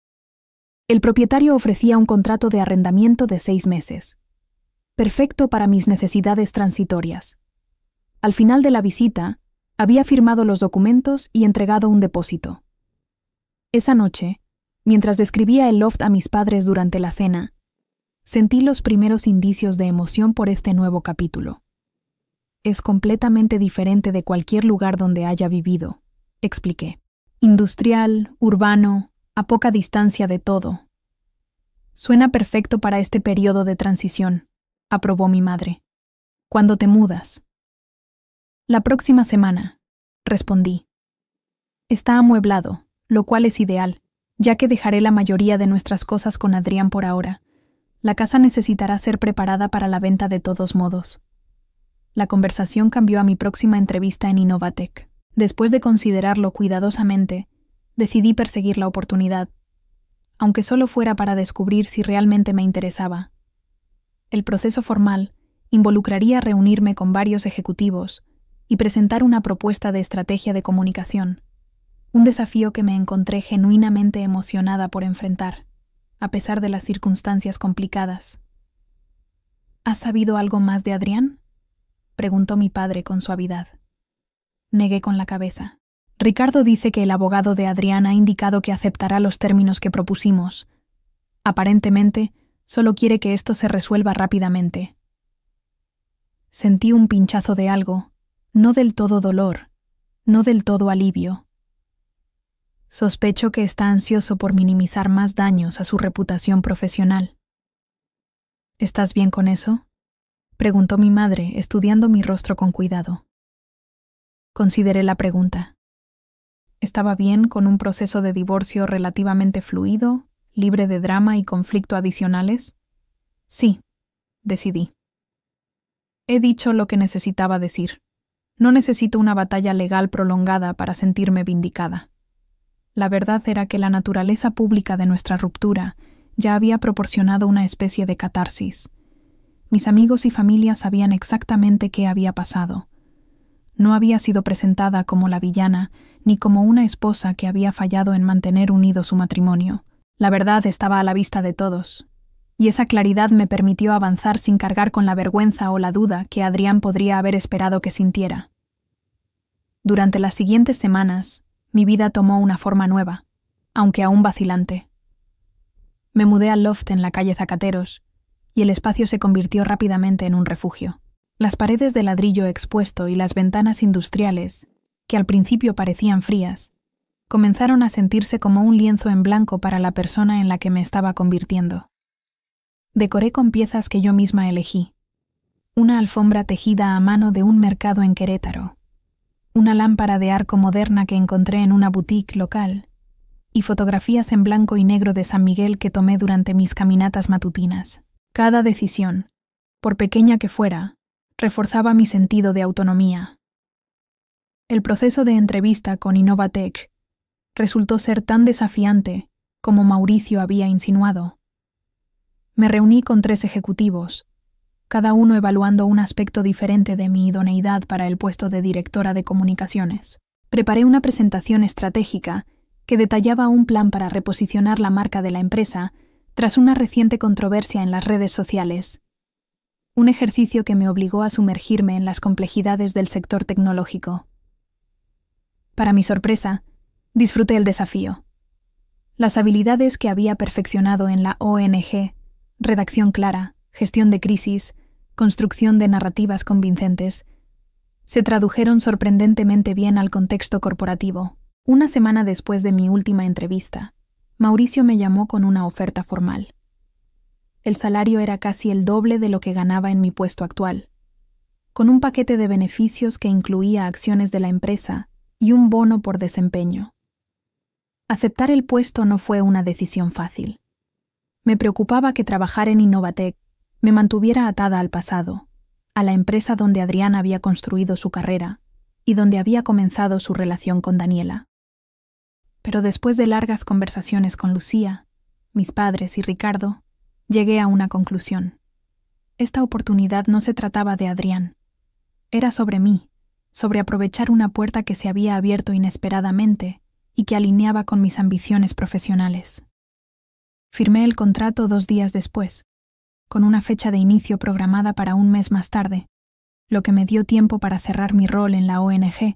El propietario ofrecía un contrato de arrendamiento de 6 meses. Perfecto para mis necesidades transitorias. Al final de la visita, había firmado los documentos y entregado un depósito. Esa noche, mientras describía el loft a mis padres durante la cena, sentí los primeros indicios de emoción por este nuevo capítulo. Es completamente diferente de cualquier lugar donde haya vivido, expliqué. Industrial, urbano, a poca distancia de todo. Suena perfecto para este periodo de transición, aprobó mi madre. ¿Cuándo te mudas? La próxima semana, respondí. Está amueblado, lo cual es ideal, ya que dejaré la mayoría de nuestras cosas con Adrián por ahora. La casa necesitará ser preparada para la venta de todos modos. La conversación cambió a mi próxima entrevista en Innovatec. Después de considerarlo cuidadosamente, decidí perseguir la oportunidad, aunque solo fuera para descubrir si realmente me interesaba. El proceso formal involucraría reunirme con varios ejecutivos y presentar una propuesta de estrategia de comunicación, un desafío que me encontré genuinamente emocionada por enfrentar, a pesar de las circunstancias complicadas. ¿Has sabido algo más de Adrián?, preguntó mi padre con suavidad. Negué con la cabeza. Ricardo dice que el abogado de Adrián ha indicado que aceptará los términos que propusimos. Aparentemente, solo quiere que esto se resuelva rápidamente. Sentí un pinchazo de algo, no del todo dolor, no del todo alivio. Sospecho que está ansioso por minimizar más daños a su reputación profesional. ¿Estás bien con eso?, preguntó mi madre, estudiando mi rostro con cuidado. Consideré la pregunta. ¿Estaba bien con un proceso de divorcio relativamente fluido, libre de drama y conflicto adicionales? Sí, decidí. He dicho lo que necesitaba decir. No necesito una batalla legal prolongada para sentirme vindicada. La verdad era que la naturaleza pública de nuestra ruptura ya había proporcionado una especie de catarsis. Mis amigos y familia sabían exactamente qué había pasado. No había sido presentada como la villana, ni como una esposa que había fallado en mantener unido su matrimonio. La verdad estaba a la vista de todos, y esa claridad me permitió avanzar sin cargar con la vergüenza o la duda que Adrián podría haber esperado que sintiera. Durante las siguientes semanas, mi vida tomó una forma nueva, aunque aún vacilante. Me mudé al loft en la calle Zacateros, y el espacio se convirtió rápidamente en un refugio. Las paredes de ladrillo expuesto y las ventanas industriales, que al principio parecían frías, comenzaron a sentirse como un lienzo en blanco para la persona en la que me estaba convirtiendo. Decoré con piezas que yo misma elegí. Una alfombra tejida a mano de un mercado en Querétaro, una lámpara de arco moderna que encontré en una boutique local, y fotografías en blanco y negro de San Miguel que tomé durante mis caminatas matutinas. Cada decisión, por pequeña que fuera, reforzaba mi sentido de autonomía. El proceso de entrevista con Innovatech resultó ser tan desafiante como Mauricio había insinuado. Me reuní con 3 ejecutivos, cada uno evaluando un aspecto diferente de mi idoneidad para el puesto de directora de comunicaciones. Preparé una presentación estratégica que detallaba un plan para reposicionar la marca de la empresa tras una reciente controversia en las redes sociales. Un ejercicio que me obligó a sumergirme en las complejidades del sector tecnológico. Para mi sorpresa, disfruté el desafío. Las habilidades que había perfeccionado en la ONG, redacción clara, gestión de crisis, construcción de narrativas convincentes, se tradujeron sorprendentemente bien al contexto corporativo. Una semana después de mi última entrevista, Mauricio me llamó con una oferta formal. El salario era casi el doble de lo que ganaba en mi puesto actual, con un paquete de beneficios que incluía acciones de la empresa y un bono por desempeño. Aceptar el puesto no fue una decisión fácil. Me preocupaba que trabajar en Innovatech me mantuviera atada al pasado, a la empresa donde Adrián había construido su carrera y donde había comenzado su relación con Daniela. Pero después de largas conversaciones con Lucía, mis padres y Ricardo, llegué a una conclusión. Esta oportunidad no se trataba de Adrián. Era sobre mí, sobre aprovechar una puerta que se había abierto inesperadamente y que alineaba con mis ambiciones profesionales. Firmé el contrato 2 días después, con una fecha de inicio programada para un mes más tarde, lo que me dio tiempo para cerrar mi rol en la ONG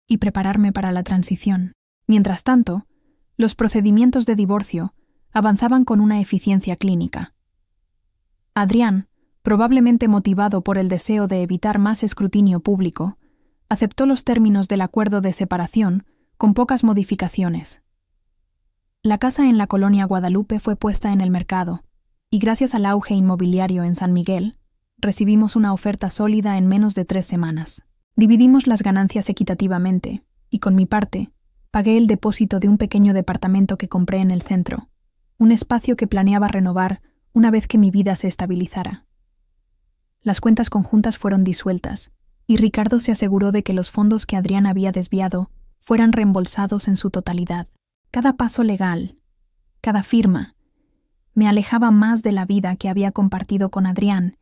y prepararme para la transición. Mientras tanto, los procedimientos de divorcio avanzaban con una eficiencia clínica. Adrián, probablemente motivado por el deseo de evitar más escrutinio público, aceptó los términos del acuerdo de separación con pocas modificaciones. La casa en la colonia Guadalupe fue puesta en el mercado, y gracias al auge inmobiliario en San Miguel, recibimos una oferta sólida en menos de 3 semanas. Dividimos las ganancias equitativamente, y con mi parte, pagué el depósito de un pequeño departamento que compré en el centro, un espacio que planeaba renovar una vez que mi vida se estabilizara. Las cuentas conjuntas fueron disueltas, y Ricardo se aseguró de que los fondos que Adrián había desviado fueran reembolsados en su totalidad. Cada paso legal, cada firma, me alejaba más de la vida que había compartido con Adrián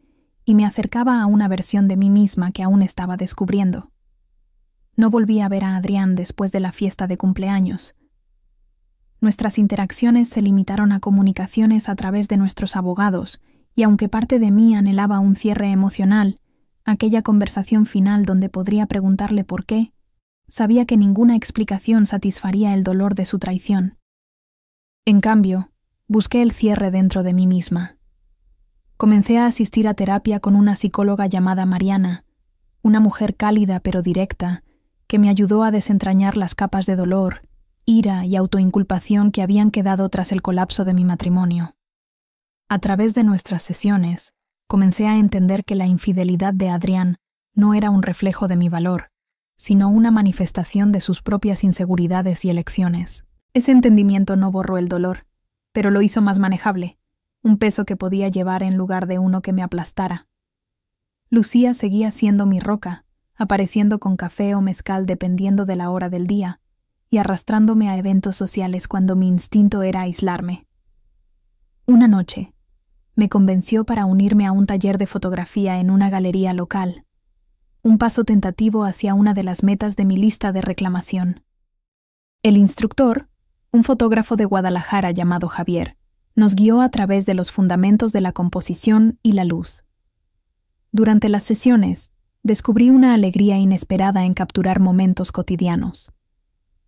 y me acercaba a una versión de mí misma que aún estaba descubriendo. No volví a ver a Adrián después de la fiesta de cumpleaños. Nuestras interacciones se limitaron a comunicaciones a través de nuestros abogados, y aunque parte de mí anhelaba un cierre emocional, aquella conversación final donde podría preguntarle por qué, sabía que ninguna explicación satisfaría el dolor de su traición. En cambio, busqué el cierre dentro de mí misma. Comencé a asistir a terapia con una psicóloga llamada Mariana, una mujer cálida pero directa, que me ayudó a desentrañar las capas de dolor, ira y autoinculpación que habían quedado tras el colapso de mi matrimonio. A través de nuestras sesiones, comencé a entender que la infidelidad de Adrián no era un reflejo de mi valor, sino una manifestación de sus propias inseguridades y elecciones. Ese entendimiento no borró el dolor, pero lo hizo más manejable, un peso que podía llevar en lugar de uno que me aplastara. Lucía seguía siendo mi roca, apareciendo con café o mezcal dependiendo de la hora del día, y arrastrándome a eventos sociales cuando mi instinto era aislarme. Una noche, me convenció para unirme a un taller de fotografía en una galería local, un paso tentativo hacia una de las metas de mi lista de reclamación. El instructor, un fotógrafo de Guadalajara llamado Javier, nos guió a través de los fundamentos de la composición y la luz. Durante las sesiones, descubrí una alegría inesperada en capturar momentos cotidianos.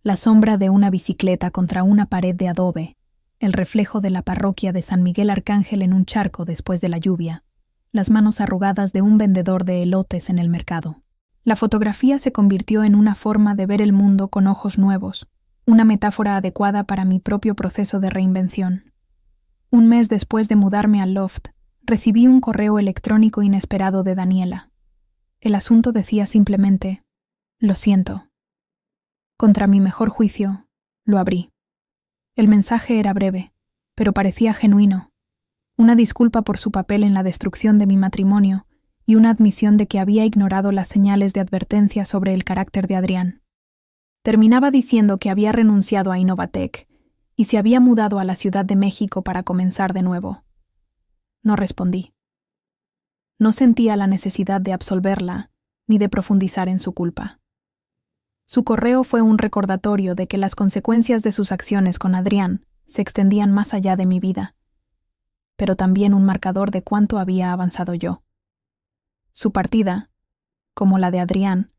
La sombra de una bicicleta contra una pared de adobe, el reflejo de la parroquia de San Miguel Arcángel en un charco después de la lluvia, las manos arrugadas de un vendedor de elotes en el mercado. La fotografía se convirtió en una forma de ver el mundo con ojos nuevos, una metáfora adecuada para mi propio proceso de reinvención. Un mes después de mudarme al loft, recibí un correo electrónico inesperado de Daniela. El asunto decía simplemente: «Lo siento». Contra mi mejor juicio, lo abrí. El mensaje era breve, pero parecía genuino. Una disculpa por su papel en la destrucción de mi matrimonio y una admisión de que había ignorado las señales de advertencia sobre el carácter de Adrián. Terminaba diciendo que había renunciado a Innovatec y se había mudado a la Ciudad de México para comenzar de nuevo. No respondí. No sentía la necesidad de absolverla ni de profundizar en su culpa. Su correo fue un recordatorio de que las consecuencias de sus acciones con Adrián se extendían más allá de mi vida, pero también un marcador de cuánto había avanzado yo. Su partida, como la de Adrián,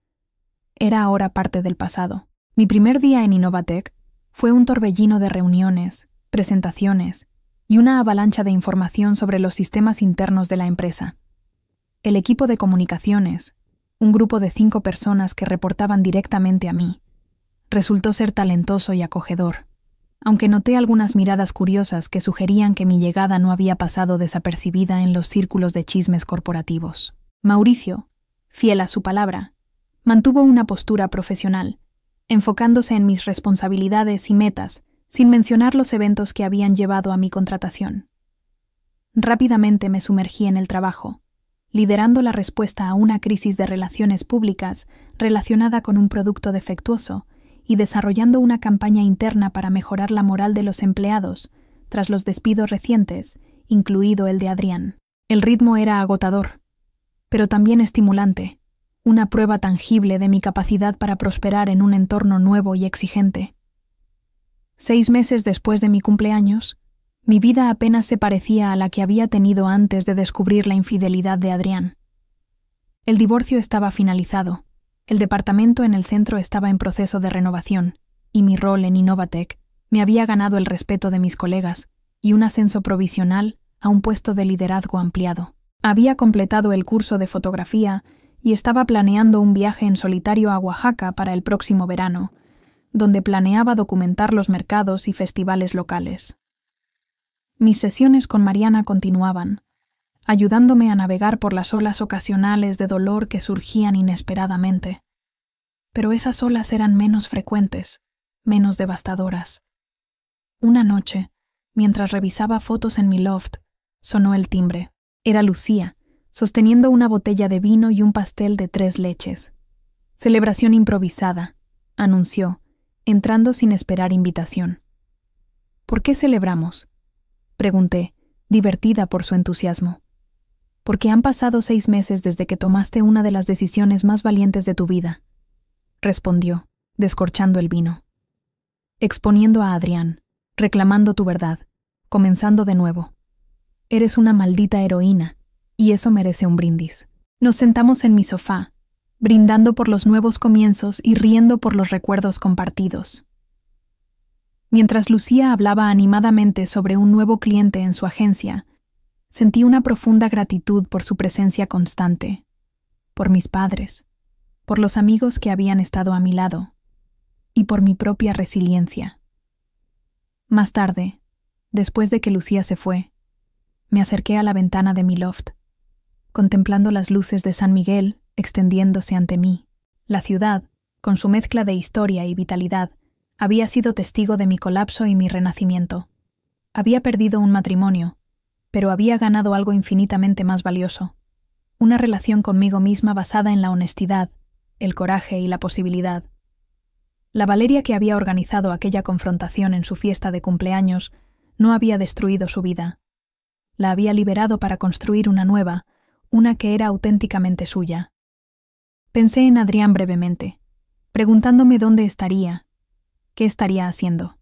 era ahora parte del pasado. Mi primer día en Innovatec fue un torbellino de reuniones, presentaciones y una avalancha de información sobre los sistemas internos de la empresa. El equipo de comunicaciones, un grupo de 5 personas que reportaban directamente a mí, resultó ser talentoso y acogedor, aunque noté algunas miradas curiosas que sugerían que mi llegada no había pasado desapercibida en los círculos de chismes corporativos. Mauricio, fiel a su palabra, mantuvo una postura profesional, enfocándose en mis responsabilidades y metas, sin mencionar los eventos que habían llevado a mi contratación. Rápidamente me sumergí en el trabajo, liderando la respuesta a una crisis de relaciones públicas relacionada con un producto defectuoso y desarrollando una campaña interna para mejorar la moral de los empleados tras los despidos recientes, incluido el de Adrián. El ritmo era agotador, pero también estimulante, una prueba tangible de mi capacidad para prosperar en un entorno nuevo y exigente. 6 meses después de mi cumpleaños, mi vida apenas se parecía a la que había tenido antes de descubrir la infidelidad de Adrián. El divorcio estaba finalizado, el departamento en el centro estaba en proceso de renovación, y mi rol en Innovatec me había ganado el respeto de mis colegas y un ascenso provisional a un puesto de liderazgo ampliado. Había completado el curso de fotografía y estaba planeando un viaje en solitario a Oaxaca para el próximo verano, donde planeaba documentar los mercados y festivales locales. Mis sesiones con Mariana continuaban, ayudándome a navegar por las olas ocasionales de dolor que surgían inesperadamente. Pero esas olas eran menos frecuentes, menos devastadoras. Una noche, mientras revisaba fotos en mi loft, sonó el timbre. Era Lucía, sosteniendo una botella de vino y un pastel de 3 leches. «Celebración improvisada», anunció, entrando sin esperar invitación. «¿Por qué celebramos?», pregunté, divertida por su entusiasmo. «Porque han pasado 6 meses desde que tomaste una de las decisiones más valientes de tu vida», respondió, descorchando el vino. «Exponiendo a Adrián, reclamando tu verdad, comenzando de nuevo. Eres una maldita heroína, y eso merece un brindis». Nos sentamos en mi sofá, brindando por los nuevos comienzos y riendo por los recuerdos compartidos. Mientras Lucía hablaba animadamente sobre un nuevo cliente en su agencia, sentí una profunda gratitud por su presencia constante, por mis padres, por los amigos que habían estado a mi lado, y por mi propia resiliencia. Más tarde, después de que Lucía se fue, me acerqué a la ventana de mi loft, contemplando las luces de San Miguel extendiéndose ante mí. La ciudad, con su mezcla de historia y vitalidad, había sido testigo de mi colapso y mi renacimiento. Había perdido un matrimonio, pero había ganado algo infinitamente más valioso, una relación conmigo misma basada en la honestidad, el coraje y la posibilidad. La Valeria que había organizado aquella confrontación en su fiesta de cumpleaños no había destruido su vida. La había liberado para construir una nueva, una que era auténticamente suya. Pensé en Adrián brevemente, preguntándome dónde estaría, qué estaría haciendo.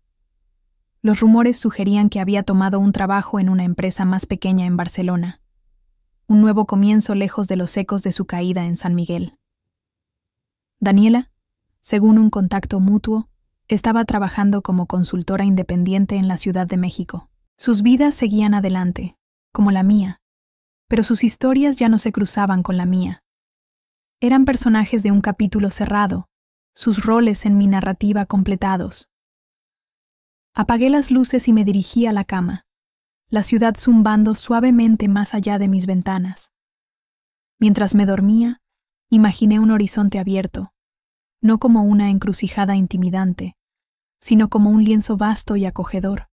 Los rumores sugerían que había tomado un trabajo en una empresa más pequeña en Barcelona, un nuevo comienzo lejos de los ecos de su caída en San Miguel. Daniela, según un contacto mutuo, estaba trabajando como consultora independiente en la Ciudad de México. Sus vidas seguían adelante, como la mía, pero sus historias ya no se cruzaban con la mía. Eran personajes de un capítulo cerrado, sus roles en mi narrativa completados. Apagué las luces y me dirigí a la cama, la ciudad zumbando suavemente más allá de mis ventanas. Mientras me dormía, imaginé un horizonte abierto, no como una encrucijada intimidante, sino como un lienzo vasto y acogedor.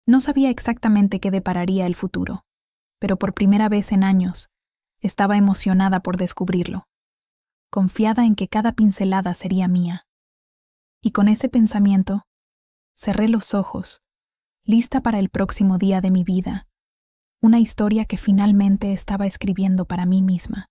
No sabía exactamente qué depararía el futuro, pero por primera vez en años, estaba emocionada por descubrirlo, confiada en que cada pincelada sería mía. Y con ese pensamiento, cerré los ojos, lista para el próximo día de mi vida, una historia que finalmente estaba escribiendo para mí misma.